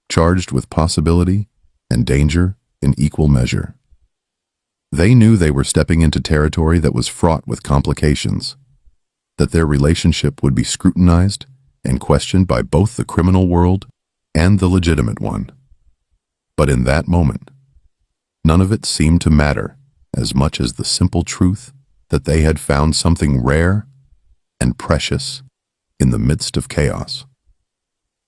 charged with possibility and danger in equal measure. They knew they were stepping into territory that was fraught with complications, that their relationship would be scrutinized and questioned by both the criminal world and the legitimate one. But in that moment, none of it seemed to matter as much as the simple truth that they had found something rare and precious in the midst of chaos.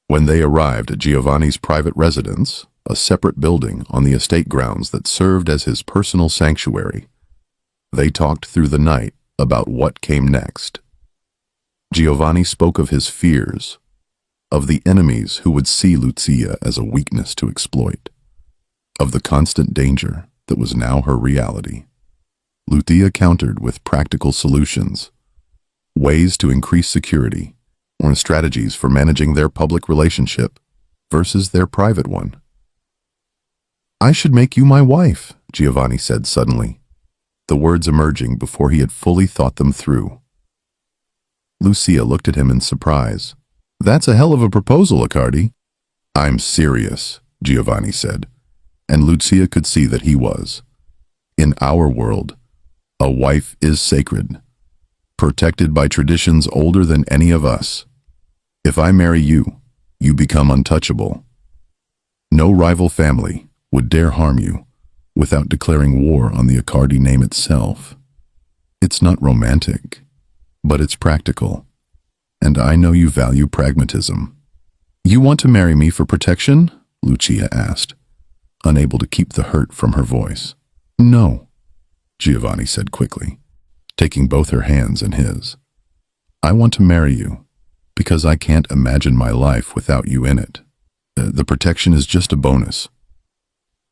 When they arrived at Giovanni's private residence, a separate building on the estate grounds that served as his personal sanctuary, they talked through the night about what came next. Giovanni spoke of his fears, of the enemies who would see Lucia as a weakness to exploit, of the constant danger that was now her reality. Lucia countered with practical solutions, ways to increase security, or strategies for managing their public relationship versus their private one. I should make you my wife, Giovanni said suddenly, the words emerging before he had fully thought them through. Lucia looked at him in surprise. That's a hell of a proposal, Accardi. I'm serious, Giovanni said, and Lucia could see that he was. In our world, a wife is sacred, protected by traditions older than any of us. If I marry you, you become untouchable. No rival family would dare harm you without declaring war on the Accardi name itself. It's not romantic, but it's practical, and I know you value pragmatism. You want to marry me for protection? Lucia asked, unable to keep the hurt from her voice. No, Giovanni said quickly, taking both her hands in his. I want to marry you because I can't imagine my life without you in it. The protection is just a bonus.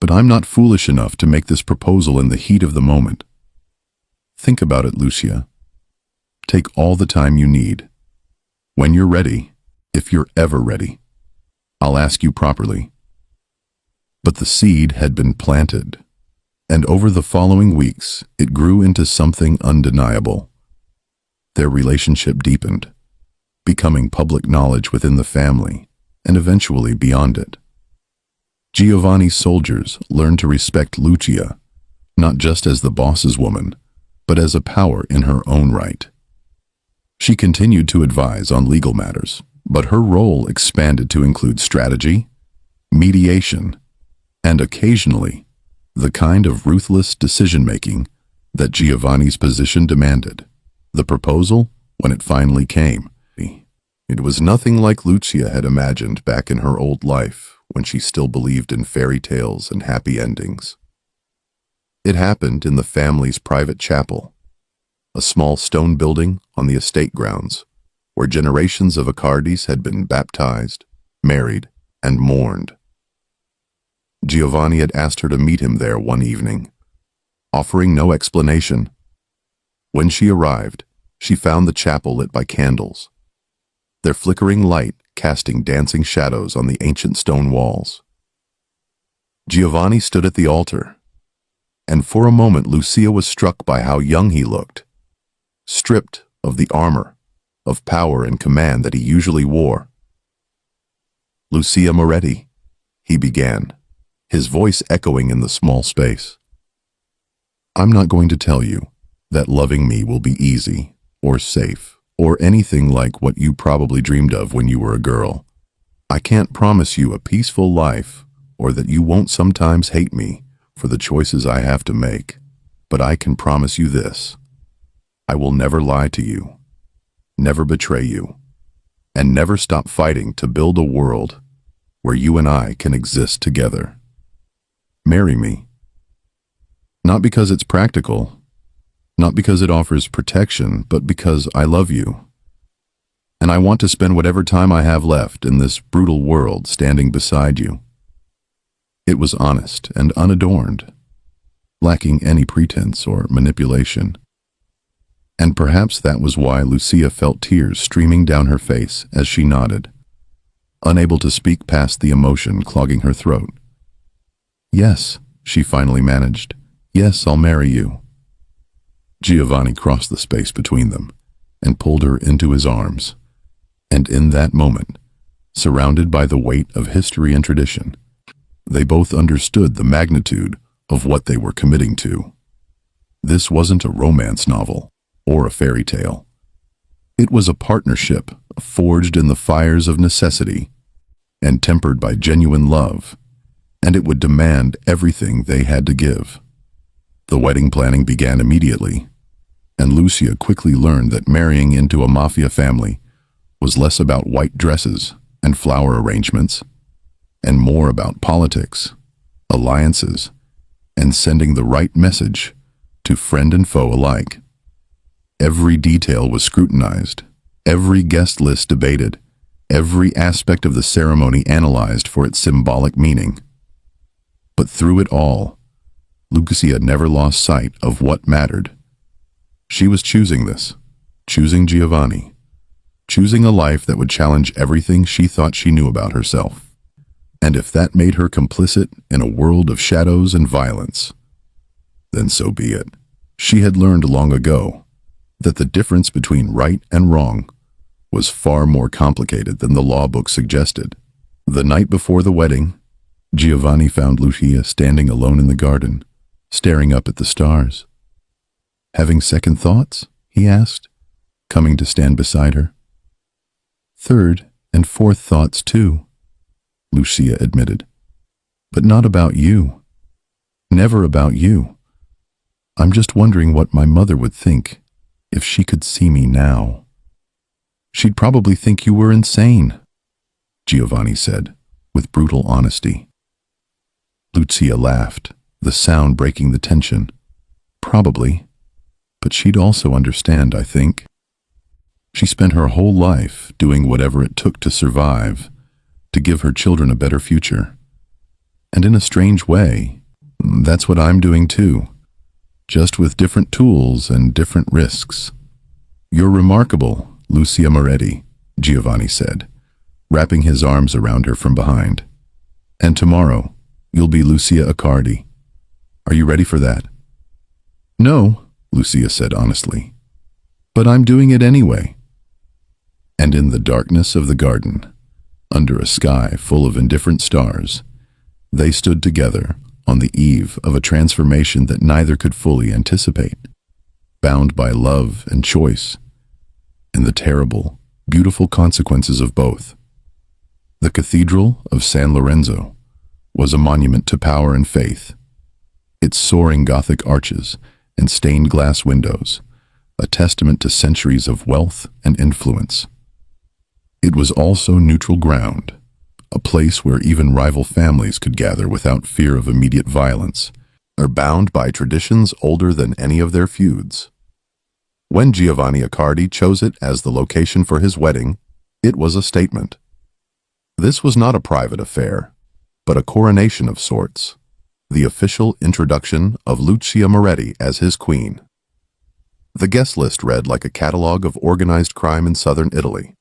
But I'm not foolish enough to make this proposal in the heat of the moment. Think about it, Lucia. Take all the time you need. When you're ready, if you're ever ready, I'll ask you properly. But the seed had been planted, and over the following weeks, it grew into something undeniable. Their relationship deepened, becoming public knowledge within the family and eventually beyond it. Giovanni's soldiers learned to respect Lucia, not just as the boss's woman, but as a power in her own right. She continued to advise on legal matters, but her role expanded to include strategy, mediation, and occasionally, the kind of ruthless decision-making that Giovanni's position demanded. The proposal, when it finally came, it was nothing like Lucia had imagined back in her old life when she still believed in fairy tales and happy endings. It happened in the family's private chapel, a small stone building on the estate grounds, where generations of Accardis had been baptized, married, and mourned. Giovanni had asked her to meet him there one evening, offering no explanation. When she arrived, she found the chapel lit by candles, their flickering light casting dancing shadows on the ancient stone walls. Giovanni stood at the altar, and for a moment Lucia was struck by how young he looked, stripped of the armor of power and command that he usually wore. "Lucia Moretti," he began, his voice echoing in the small space. "I'm not going to tell you that loving me will be easy or safe or anything like what you probably dreamed of when you were a girl. I can't promise you a peaceful life or that you won't sometimes hate me for the choices I have to make, but I can promise you this: I will never lie to you, never betray you, and never stop fighting to build a world where you and I can exist together. Marry me. Not because it's practical, not because it offers protection, but because I love you. And I want to spend whatever time I have left in this brutal world standing beside you." It was honest and unadorned, lacking any pretense or manipulation. And perhaps that was why Lucia felt tears streaming down her face as she nodded, unable to speak past the emotion clogging her throat. "Yes," she finally managed. "Yes, I'll marry you." Giovanni crossed the space between them and pulled her into his arms. And in that moment, surrounded by the weight of history and tradition, they both understood the magnitude of what they were committing to. This wasn't a romance novel or a fairy tale. It was a partnership forged in the fires of necessity and tempered by genuine love, and it would demand everything they had to give. The wedding planning began immediately, and Lucia quickly learned that marrying into a Mafia family was less about white dresses and flower arrangements, and more about politics, alliances, and sending the right message to friend and foe alike. Every detail was scrutinized, every guest list debated, every aspect of the ceremony analyzed for its symbolic meaning. But through it all, Lucia never lost sight of what mattered. She was choosing this, choosing Giovanni, choosing a life that would challenge everything she thought she knew about herself. And if that made her complicit in a world of shadows and violence, then so be it. She had learned long ago that the difference between right and wrong was far more complicated than the law book suggested. The night before the wedding, Giovanni found Lucia standing alone in the garden, staring up at the stars. "Having second thoughts?" he asked, coming to stand beside her. "Third and fourth thoughts too," Lucia admitted. "But not about you. Never about you. I'm just wondering what my mother would think if she could see me now." "She'd probably think you were insane," Giovanni said, with brutal honesty. Lucia laughed, the sound breaking the tension. "Probably, but she'd also understand, I think. She spent her whole life doing whatever it took to survive, to give her children a better future. And in a strange way, that's what I'm doing too, just with different tools and different risks." "You're remarkable, Lucia Moretti," Giovanni said, wrapping his arms around her from behind. "And tomorrow, you'll be Lucia Accardi. Are you ready for that?" "No," Lucia said honestly, "but I'm doing it anyway." And in the darkness of the garden, under a sky full of indifferent stars, they stood together on the eve of a transformation that neither could fully anticipate, bound by love and choice, and the terrible, beautiful consequences of both. The Cathedral of San Lorenzo was a monument to power and faith, its soaring Gothic arches and stained glass windows, a testament to centuries of wealth and influence. It was also neutral ground, a place where even rival families could gather without fear of immediate violence, or bound by traditions older than any of their feuds. When Giovanni Accardi chose it as the location for his wedding, it was a statement. This was not a private affair, but a coronation of sorts, the official introduction of Lucia Moretti as his queen. The guest list read like a catalog of organized crime in southern Italy.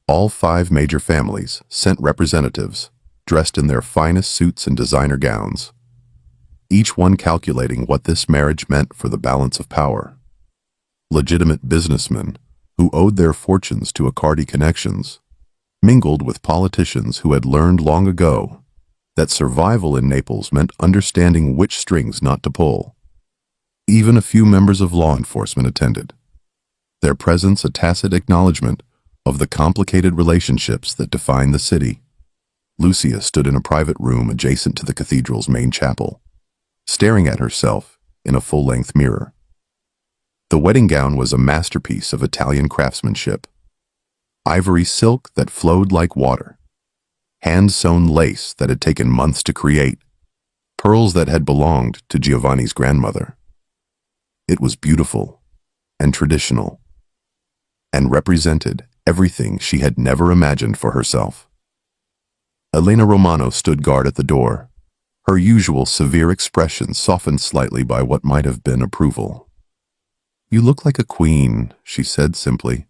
All 5 major families sent representatives, dressed in their finest suits and designer gowns, each one calculating what this marriage meant for the balance of power. Legitimate businessmen, who owed their fortunes to Accardi connections, mingled with politicians who had learned long ago that survival in Naples meant understanding which strings not to pull. Even a few members of law enforcement attended, their presence a tacit acknowledgement of the complicated relationships that define the city. Lucia stood in a private room adjacent to the cathedral's main chapel, staring at herself in a full-length mirror. The wedding gown was a masterpiece of Italian craftsmanship. Ivory silk that flowed like water, hand-sewn lace that had taken months to create, pearls that had belonged to Giovanni's grandmother. It was beautiful and traditional, and represented everything she had never imagined for herself. Elena Romano stood guard at the door, her usual severe expression softened slightly by what might have been approval. "You look like a queen," she said simply.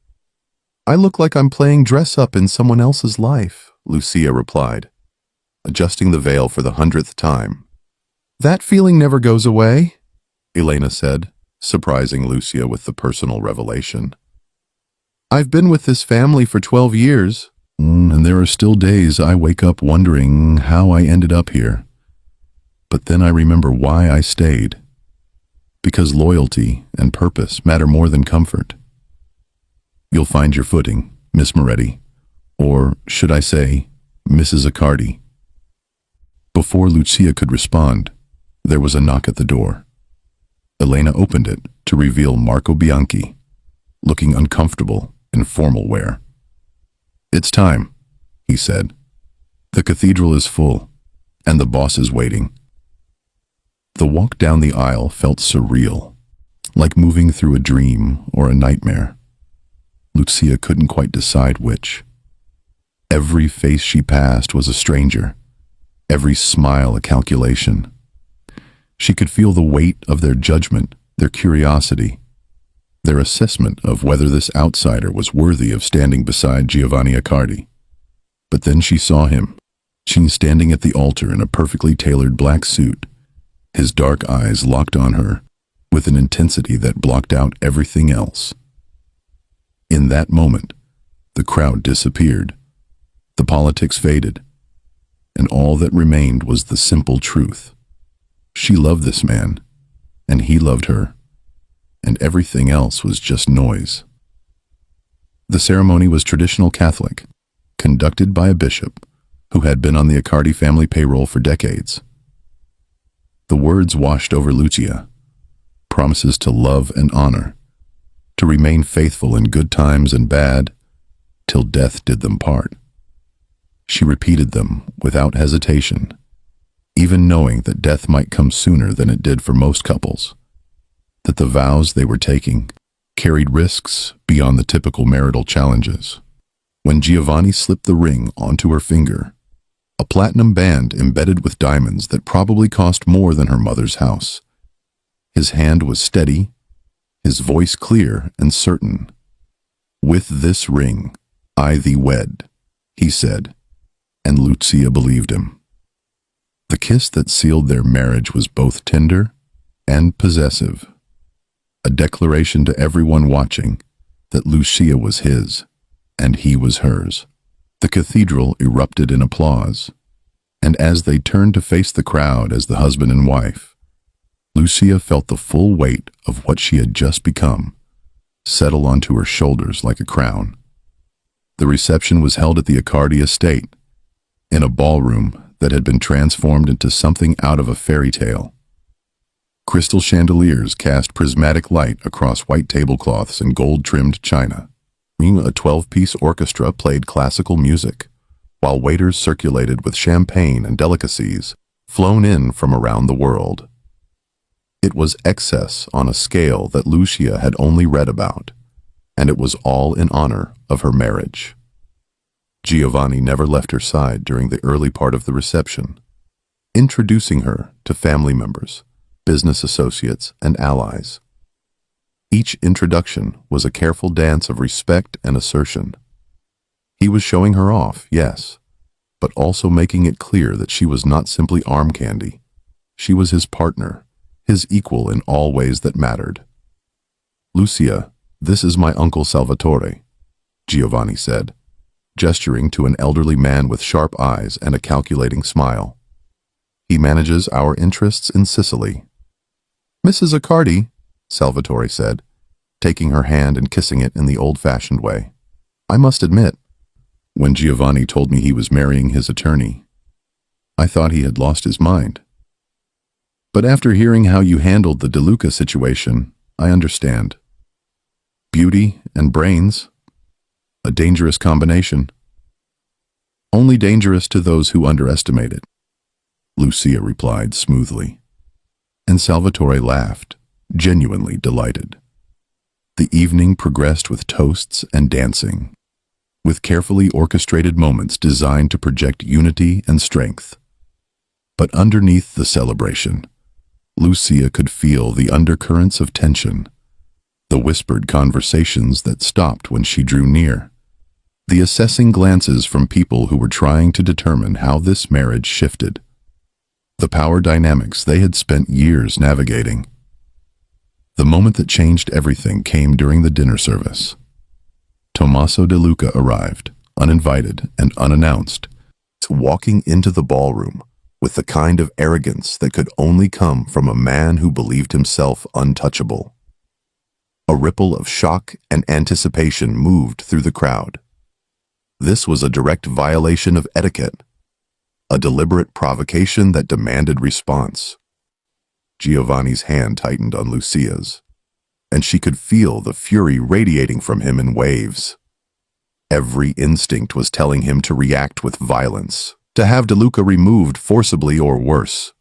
"I look like I'm playing dress-up in someone else's life," Lucia replied, adjusting the veil for the 100th time. "That feeling never goes away," Elena said, surprising Lucia with the personal revelation. "I've been with this family for 12 years, and there are still days I wake up wondering how I ended up here. But then I remember why I stayed. Because loyalty and purpose matter more than comfort. You'll find your footing, Miss Moretti, or should I say, Mrs. Accardi." Before Lucia could respond, there was a knock at the door. Elena opened it to reveal Marco Bianchi, looking uncomfortable in formal wear. "It's time," he said. "The cathedral is full, and the boss is waiting." The walk down the aisle felt surreal, like moving through a dream or a nightmare. Lucia couldn't quite decide which. Every face she passed was a stranger, every smile a calculation. She could feel the weight of their judgment, their curiosity, their assessment of whether this outsider was worthy of standing beside Giovanni Accardi. But then she saw him, standing at the altar in a perfectly tailored black suit, his dark eyes locked on her with an intensity that blocked out everything else. In that moment, the crowd disappeared, the politics faded, and all that remained was the simple truth. She loved this man, and he loved her, and everything else was just noise. The ceremony was traditional Catholic, conducted by a bishop who had been on the Accardi family payroll for decades. The words washed over Lucia, promises to love and honor, to remain faithful in good times and bad, till death did them part. She repeated them without hesitation, even knowing that death might come sooner than it did for most couples, that the vows they were taking carried risks beyond the typical marital challenges. When Giovanni slipped the ring onto her finger, a platinum band embedded with diamonds that probably cost more than her mother's house, his hand was steady, his voice clear and certain. "With this ring, I thee wed," he said, and Lucia believed him. The kiss that sealed their marriage was both tender and possessive, a declaration to everyone watching that Lucia was his, and he was hers. The cathedral erupted in applause, and as they turned to face the crowd as the husband and wife, Lucia felt the full weight of what she had just become settle onto her shoulders like a crown. The reception was held at the Accardi estate, in a ballroom that had been transformed into something out of a fairy tale. Crystal chandeliers cast prismatic light across white tablecloths and gold-trimmed china. A 12-piece orchestra played classical music, while waiters circulated with champagne and delicacies flown in from around the world. It was excess on a scale that Lucia had only read about, and it was all in honor of her marriage. Giovanni never left her side during the early part of the reception, introducing her to family members, business associates, and allies. Each introduction was a careful dance of respect and assertion. He was showing her off, yes, but also making it clear that she was not simply arm candy. She was his partner, his equal in all ways that mattered. "Lucia, this is my uncle Salvatore," Giovanni said, gesturing to an elderly man with sharp eyes and a calculating smile. "He manages our interests in Sicily." "Mrs. Accardi," Salvatore said, taking her hand and kissing it in the old-fashioned way. "I must admit, when Giovanni told me he was marrying his attorney, I thought he had lost his mind. But after hearing how you handled the De Luca situation, I understand. Beauty and brains, a dangerous combination. Only dangerous to those who underestimate it," Lucia replied smoothly. And Salvatore laughed, genuinely delighted. The evening progressed with toasts and dancing, with carefully orchestrated moments designed to project unity and strength. But underneath the celebration, Lucia could feel the undercurrents of tension, the whispered conversations that stopped when she drew near, the assessing glances from people who were trying to determine how this marriage shifted, the power dynamics they had spent years navigating. The moment that changed everything came during the dinner service. Tommaso De Luca arrived, uninvited and unannounced, walking into the ballroom with the kind of arrogance that could only come from a man who believed himself untouchable. A ripple of shock and anticipation moved through the crowd. This was a direct violation of etiquette, a deliberate provocation that demanded response. Giovanni's hand tightened on Lucia's, and she could feel the fury radiating from him in waves. Every instinct was telling him to react with violence, to have De Luca removed forcibly or worse.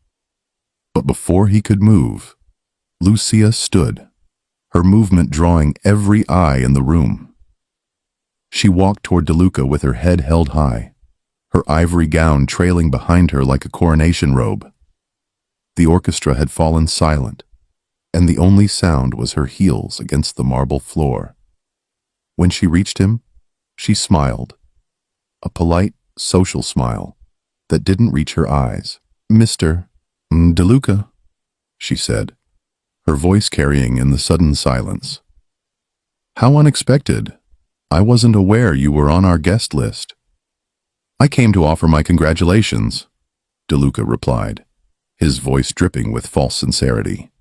But before he could move, Lucia stood, her movement drawing every eye in the room. She walked toward De Luca with her head held high, her ivory gown trailing behind her like a coronation robe. The orchestra had fallen silent, and the only sound was her heels against the marble floor. When she reached him, she smiled, a polite, social smile that didn't reach her eyes. "Mr. De Luca," she said, her voice carrying in the sudden silence. "How unexpected. I wasn't aware you were on our guest list." "I came to offer my congratulations," De Luca replied, his voice dripping with false sincerity.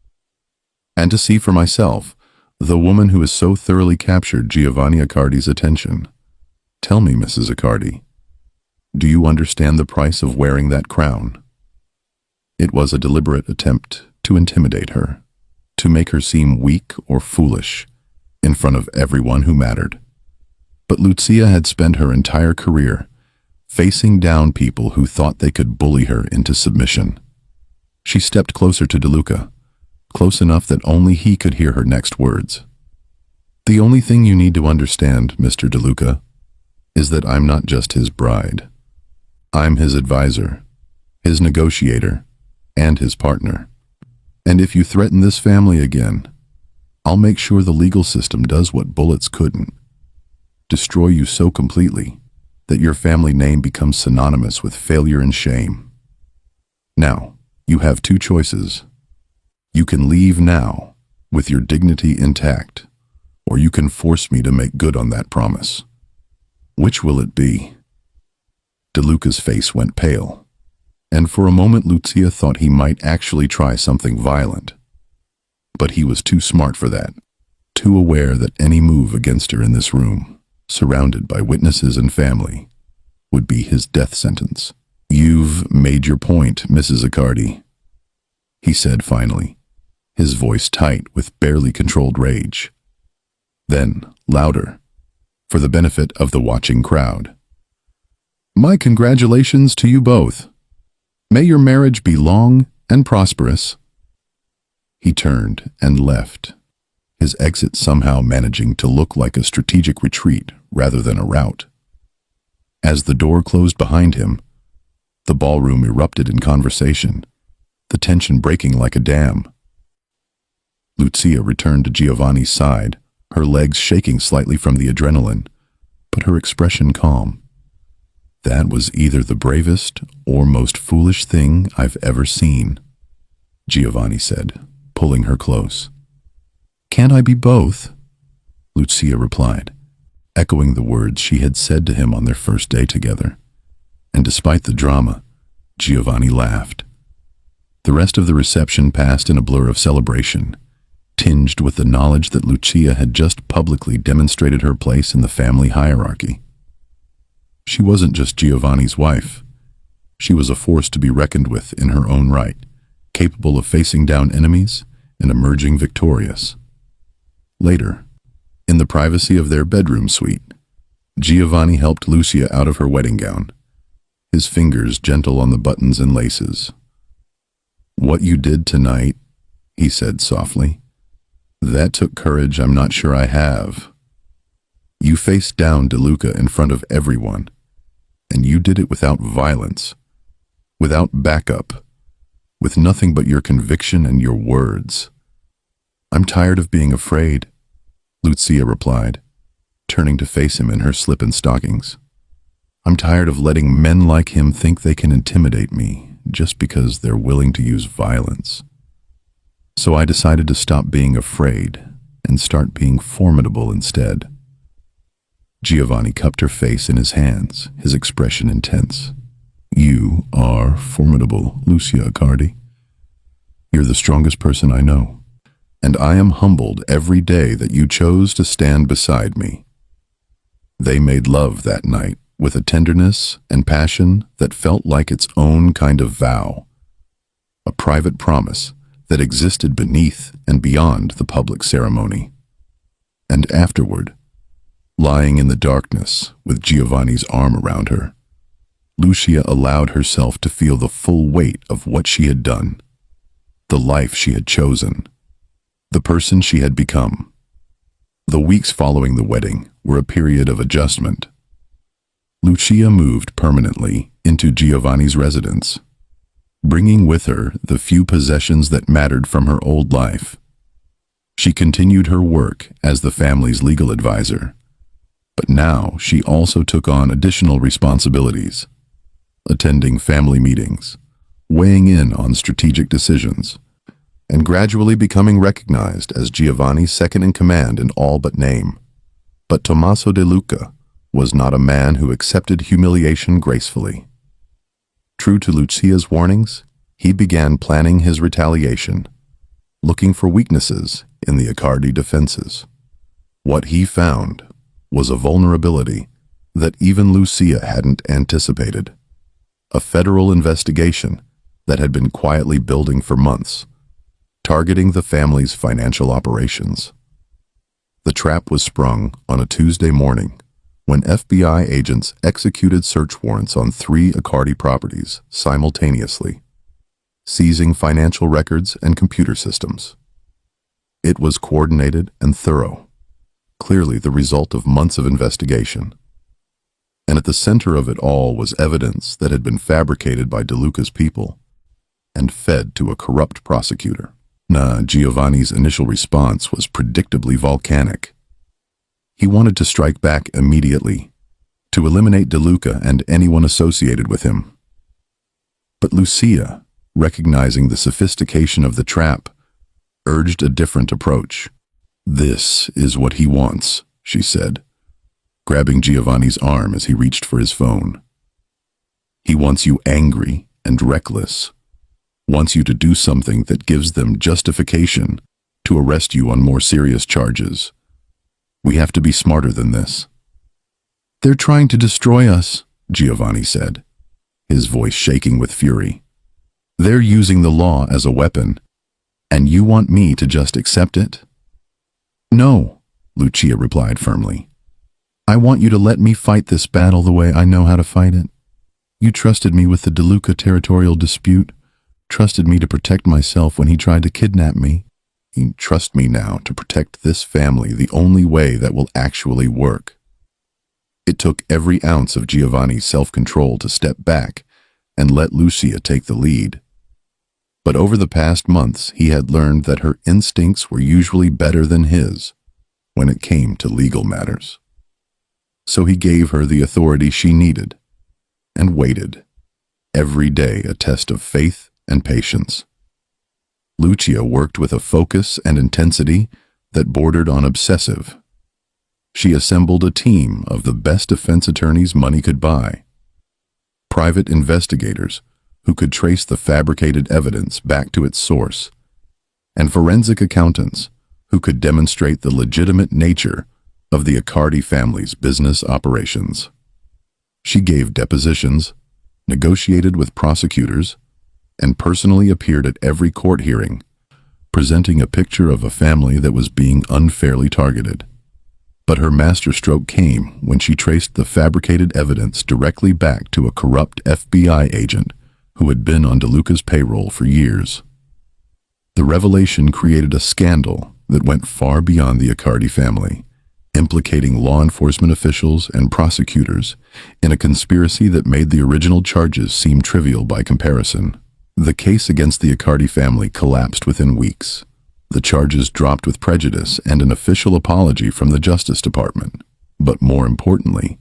"And to see for myself, the woman who has so thoroughly captured Giovanni Accardi's attention. Tell me, Mrs. Accardi, do you understand the price of wearing that crown?" It was a deliberate attempt to intimidate her, to make her seem weak or foolish in front of everyone who mattered. But Lucia had spent her entire career facing down people who thought they could bully her into submission. She stepped closer to De Luca, close enough that only he could hear her next words. "The only thing you need to understand, Mr. De Luca, is that I'm not just his bride. I'm his advisor, his negotiator, and his partner. And if you threaten this family again, I'll make sure the legal system does what bullets couldn't. Destroy you so completely that your family name becomes synonymous with failure and shame. Now, you have two choices. You can leave now, with your dignity intact, or you can force me to make good on that promise. Which will it be? DeLuca's face went pale, and for a moment Lucia thought he might actually try something violent. But he was too smart for that, too aware that any move against her in this room, surrounded by witnesses and family, would be his death sentence. "You've made your point, Mrs. Accardi," he said finally, his voice tight with barely controlled rage. Then, louder, for the benefit of the watching crowd. "My congratulations to you both. May your marriage be long and prosperous." He turned and left, his exit somehow managing to look like a strategic retreat rather than a rout. As the door closed behind him, the ballroom erupted in conversation, the tension breaking like a dam. Lucia returned to Giovanni's side, her legs shaking slightly from the adrenaline, but her expression calm. "That was either the bravest or most foolish thing I've ever seen," Giovanni said, pulling her close. "Can't I be both?" Lucia replied, echoing the words she had said to him on their first day together. And despite the drama, Giovanni laughed. The rest of the reception passed in a blur of celebration, tinged with the knowledge that Lucia had just publicly demonstrated her place in the family hierarchy. She wasn't just Giovanni's wife. She was a force to be reckoned with in her own right, capable of facing down enemies and emerging victorious. Later, in the privacy of their bedroom suite, Giovanni helped Lucia out of her wedding gown, his fingers gentle on the buttons and laces. "What you did tonight," he said softly, "that took courage I'm not sure I have. You faced down DeLuca in front of everyone, and you did it without violence, without backup, with nothing but your conviction and your words." "I'm tired of being afraid," Lucia replied, turning to face him in her slip and stockings. "I'm tired of letting men like him think they can intimidate me just because they're willing to use violence. So I decided to stop being afraid and start being formidable instead." Giovanni cupped her face in his hands, his expression intense. "You are formidable, Lucia Accardi. You're the strongest person I know, and I am humbled every day that you chose to stand beside me." They made love that night with a tenderness and passion that felt like its own kind of vow, a private promise that existed beneath and beyond the public ceremony. And afterward, lying in the darkness with Giovanni's arm around her, Lucia allowed herself to feel the full weight of what she had done, the life she had chosen, the person she had become. The weeks following the wedding were a period of adjustment. Lucia moved permanently into Giovanni's residence, bringing with her the few possessions that mattered from her old life. She continued her work as the family's legal advisor, but now she also took on additional responsibilities, attending family meetings, weighing in on strategic decisions, and gradually becoming recognized as Giovanni's second-in-command in all but name. But Tommaso De Luca was not a man who accepted humiliation gracefully. True to Lucia's warnings, he began planning his retaliation, looking for weaknesses in the Accardi defenses. What he found was a vulnerability that even Lucia hadn't anticipated, a federal investigation that had been quietly building for months, targeting the family's financial operations. The trap was sprung on a Tuesday morning when FBI agents executed search warrants on 3 Accardi properties simultaneously, seizing financial records and computer systems. It was coordinated and thorough, clearly the result of months of investigation. And at the center of it all was evidence that had been fabricated by De Luca's people and fed to a corrupt prosecutor. Giovanni's initial response was predictably volcanic. He wanted to strike back immediately, to eliminate De Luca and anyone associated with him. But Lucia, recognizing the sophistication of the trap, urged a different approach. "This is what he wants," she said. grabbing Giovanni's arm as he reached for his phone. "He wants you angry and reckless, wants you to do something that gives them justification to arrest you on more serious charges. We have to be smarter than this." "They're trying to destroy us," Giovanni said, his voice shaking with fury. "They're using the law as a weapon, and you want me to just accept it?" "No," Lucia replied firmly. "I want you to let me fight this battle the way I know how to fight it. You trusted me with the De Luca territorial dispute, trusted me to protect myself when he tried to kidnap me. You trust me now to protect this family the only way that will actually work." It took every ounce of Giovanni's self-control to step back and let Lucia take the lead. But over the past months, he had learned that her instincts were usually better than his when it came to legal matters. So he gave her the authority she needed and waited, every day a test of faith and patience. Lucia worked with a focus and intensity that bordered on obsessive. She assembled a team of the best defense attorneys money could buy, private investigators who could trace the fabricated evidence back to its source, and forensic accountants who could demonstrate the legitimate nature of the Accardi family's business operations. She gave depositions, negotiated with prosecutors, and personally appeared at every court hearing, presenting a picture of a family that was being unfairly targeted. But her masterstroke came when she traced the fabricated evidence directly back to a corrupt FBI agent who had been on De Luca's payroll for years. The revelation created a scandal that went far beyond the Accardi family, implicating law enforcement officials and prosecutors in a conspiracy that made the original charges seem trivial by comparison. The case against the Accardi family collapsed within weeks. The charges dropped with prejudice and an official apology from the Justice Department. But more importantly,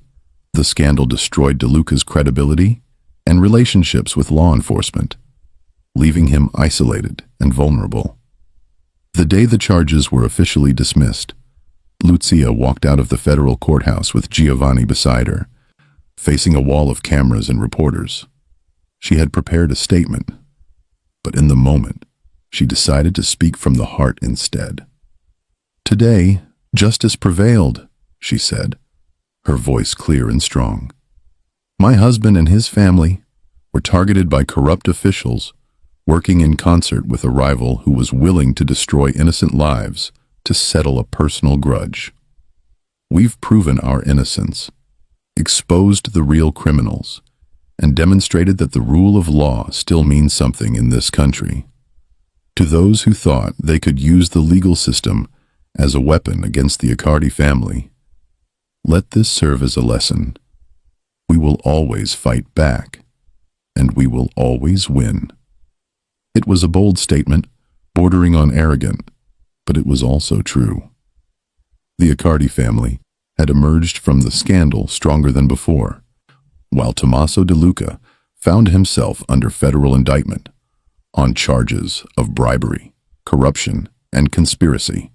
the scandal destroyed De Luca's credibility and relationships with law enforcement, leaving him isolated and vulnerable. The day the charges were officially dismissed, Lucia walked out of the federal courthouse with Giovanni beside her, facing a wall of cameras and reporters. She had prepared a statement, but in the moment, she decided to speak from the heart instead. "Today, justice prevailed," she said, her voice clear and strong. "My husband and his family were targeted by corrupt officials working in concert with a rival who was willing to destroy innocent lives to settle a personal grudge. We've proven our innocence, exposed the real criminals, and demonstrated that the rule of law still means something in this country. To those who thought they could use the legal system as a weapon against the Accardi family, let this serve as a lesson. We will always fight back, and we will always win." It was a bold statement, bordering on arrogant, but it was also true. The Accardi family had emerged from the scandal stronger than before, while Tommaso De Luca found himself under federal indictment on charges of bribery, corruption, and conspiracy.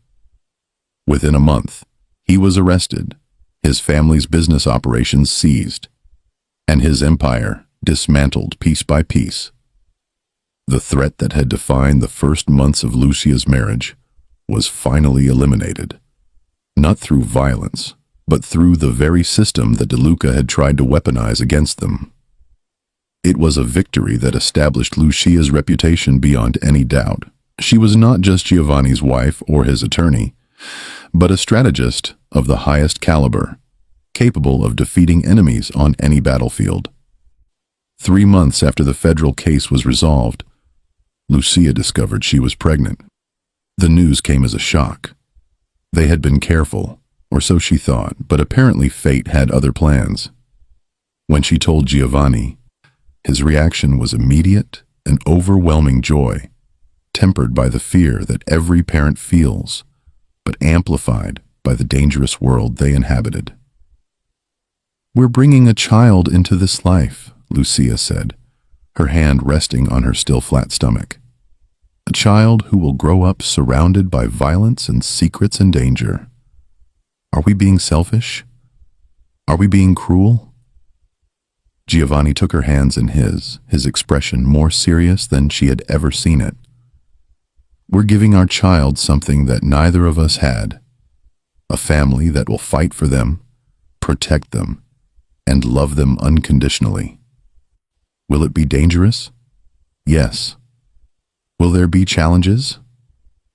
Within a month, he was arrested, his family's business operations seized, and his empire dismantled piece by piece. The threat that had defined the first months of Lucia's marriage was finally eliminated, not through violence, but through the very system that De Luca had tried to weaponize against them. It was a victory that established Lucia's reputation beyond any doubt. She was not just Giovanni's wife or his attorney, but a strategist of the highest caliber, capable of defeating enemies on any battlefield. 3 months after the federal case was resolved, Lucia discovered she was pregnant. The news came as a shock. They had been careful, or so she thought, but apparently fate had other plans. When she told Giovanni, his reaction was immediate and overwhelming joy, tempered by the fear that every parent feels, but amplified by the dangerous world they inhabited. "We're bringing a child into this life," Lucia said, her hand resting on her still flat stomach. "A child who will grow up surrounded by violence and secrets and danger. Are we being selfish? Are we being cruel? Giovanni took her hands in his expression more serious than she had ever seen it. We're giving our child something that neither of us had. A family that will fight for them, protect them, and love them unconditionally. Will it be dangerous? Yes. Will there be challenges?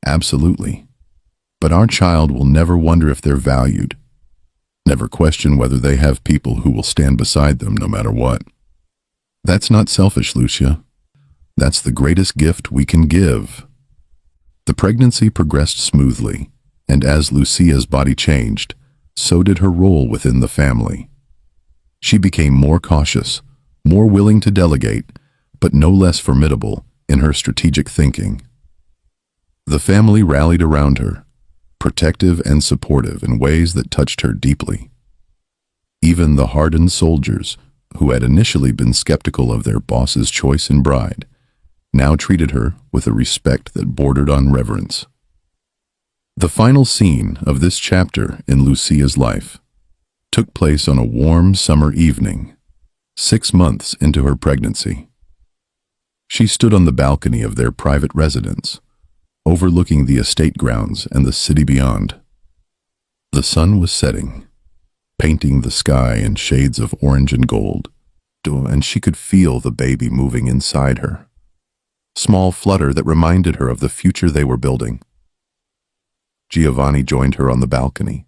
Absolutely. But our child will never wonder if they're valued, never question whether they have people who will stand beside them no matter what. That's not selfish, Lucia. That's the greatest gift we can give. The pregnancy progressed smoothly, and as Lucia's body changed, so did her role within the family. She became more cautious, more willing to delegate, but no less formidable in her strategic thinking. The family rallied around her, protective and supportive in ways that touched her deeply. Even the hardened soldiers, who had initially been skeptical of their boss's choice in bride, now treated her with a respect that bordered on reverence. The final scene of this chapter in Lucia's life took place on a warm summer evening, 6 months into her pregnancy. She stood on the balcony of their private residence, overlooking the estate grounds and the city beyond. The sun was setting, painting the sky in shades of orange and gold, and she could feel the baby moving inside her. Small flutter that reminded her of the future they were building. Giovanni joined her on the balcony,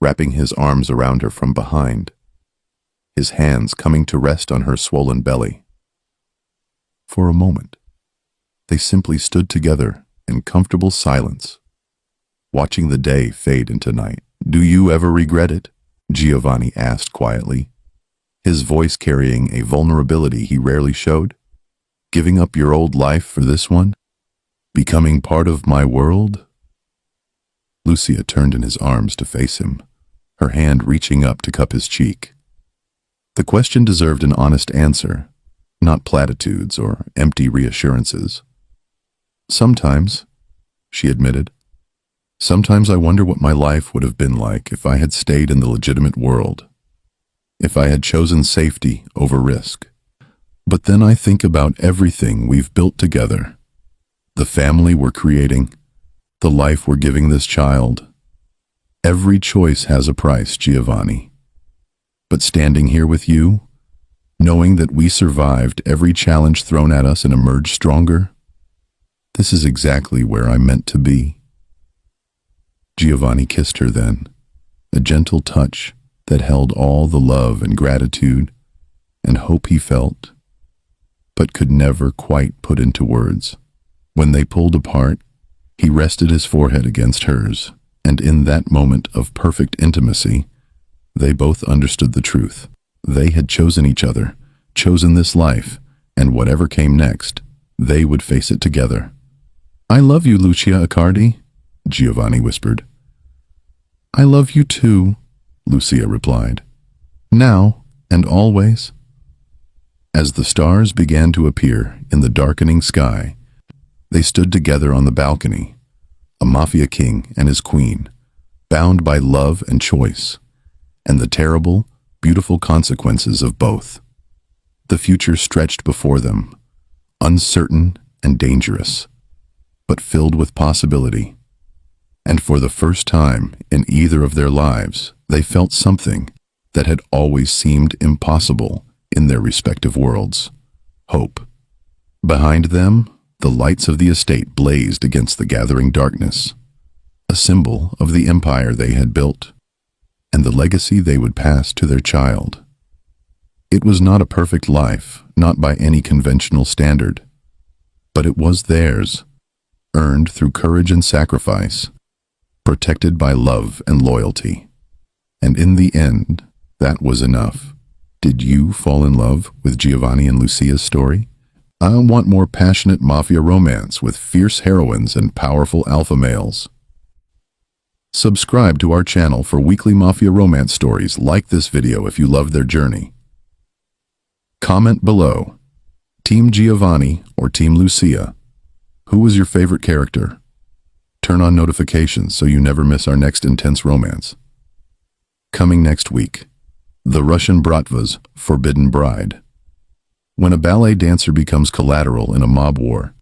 wrapping his arms around her from behind, his hands coming to rest on her swollen belly. For a moment, they simply stood together in comfortable silence, watching the day fade into night. "Do you ever regret it?" Giovanni asked quietly, his voice carrying a vulnerability he rarely showed. "Giving up your old life for this one? Becoming part of my world?" Lucia turned in his arms to face him, her hand reaching up to cup his cheek. The question deserved an honest answer, not platitudes or empty reassurances. "Sometimes," she admitted, "sometimes I wonder what my life would have been like if I had stayed in the legitimate world, if I had chosen safety over risk. But then I think about everything we've built together, the family we're creating, the life we're giving this child. Every choice has a price, Giovanni. But standing here with you, knowing that we survived every challenge thrown at us and emerged stronger, this is exactly where I'm meant to be." Giovanni kissed her then, a gentle touch that held all the love and gratitude and hope he felt, but could never quite put into words. When they pulled apart, he rested his forehead against hers, and in that moment of perfect intimacy, they both understood the truth. They had chosen each other, chosen this life, and whatever came next, they would face it together. "I love you, Lucia Accardi," Giovanni whispered. "I love you too," Lucia replied. "Now and always." As the stars began to appear in the darkening sky, they stood together on the balcony, a Mafia king and his queen, bound by love and choice, and the terrible, beautiful consequences of both. The future stretched before them, uncertain and dangerous, but filled with possibility. And for the first time in either of their lives, they felt something that had always seemed impossible in their respective worlds: hope. Behind them, the lights of the estate blazed against the gathering darkness, a symbol of the empire they had built and the legacy they would pass to their child. It was not a perfect life, not by any conventional standard, but it was theirs, earned through courage and sacrifice, protected by love and loyalty. And in the end, that was enough. Did you fall in love with Giovanni and Lucia's story? I want more passionate Mafia romance with fierce heroines and powerful alpha males. Subscribe to our channel for weekly Mafia romance stories. Like this video if you loved their journey. Comment below. Team Giovanni or Team Lucia? Who was your favorite character? Turn on notifications so you never miss our next intense romance. Coming next week, The Russian Bratva's forbidden bride. When a ballet dancer becomes collateral in a mob war,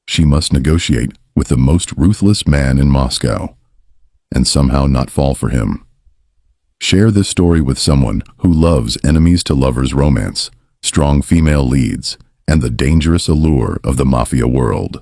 she must negotiate with the most ruthless man in Moscow, and somehow not fall for him. Share this story with someone who loves enemies to lovers romance, strong female leads, and the dangerous allure of the Mafia world.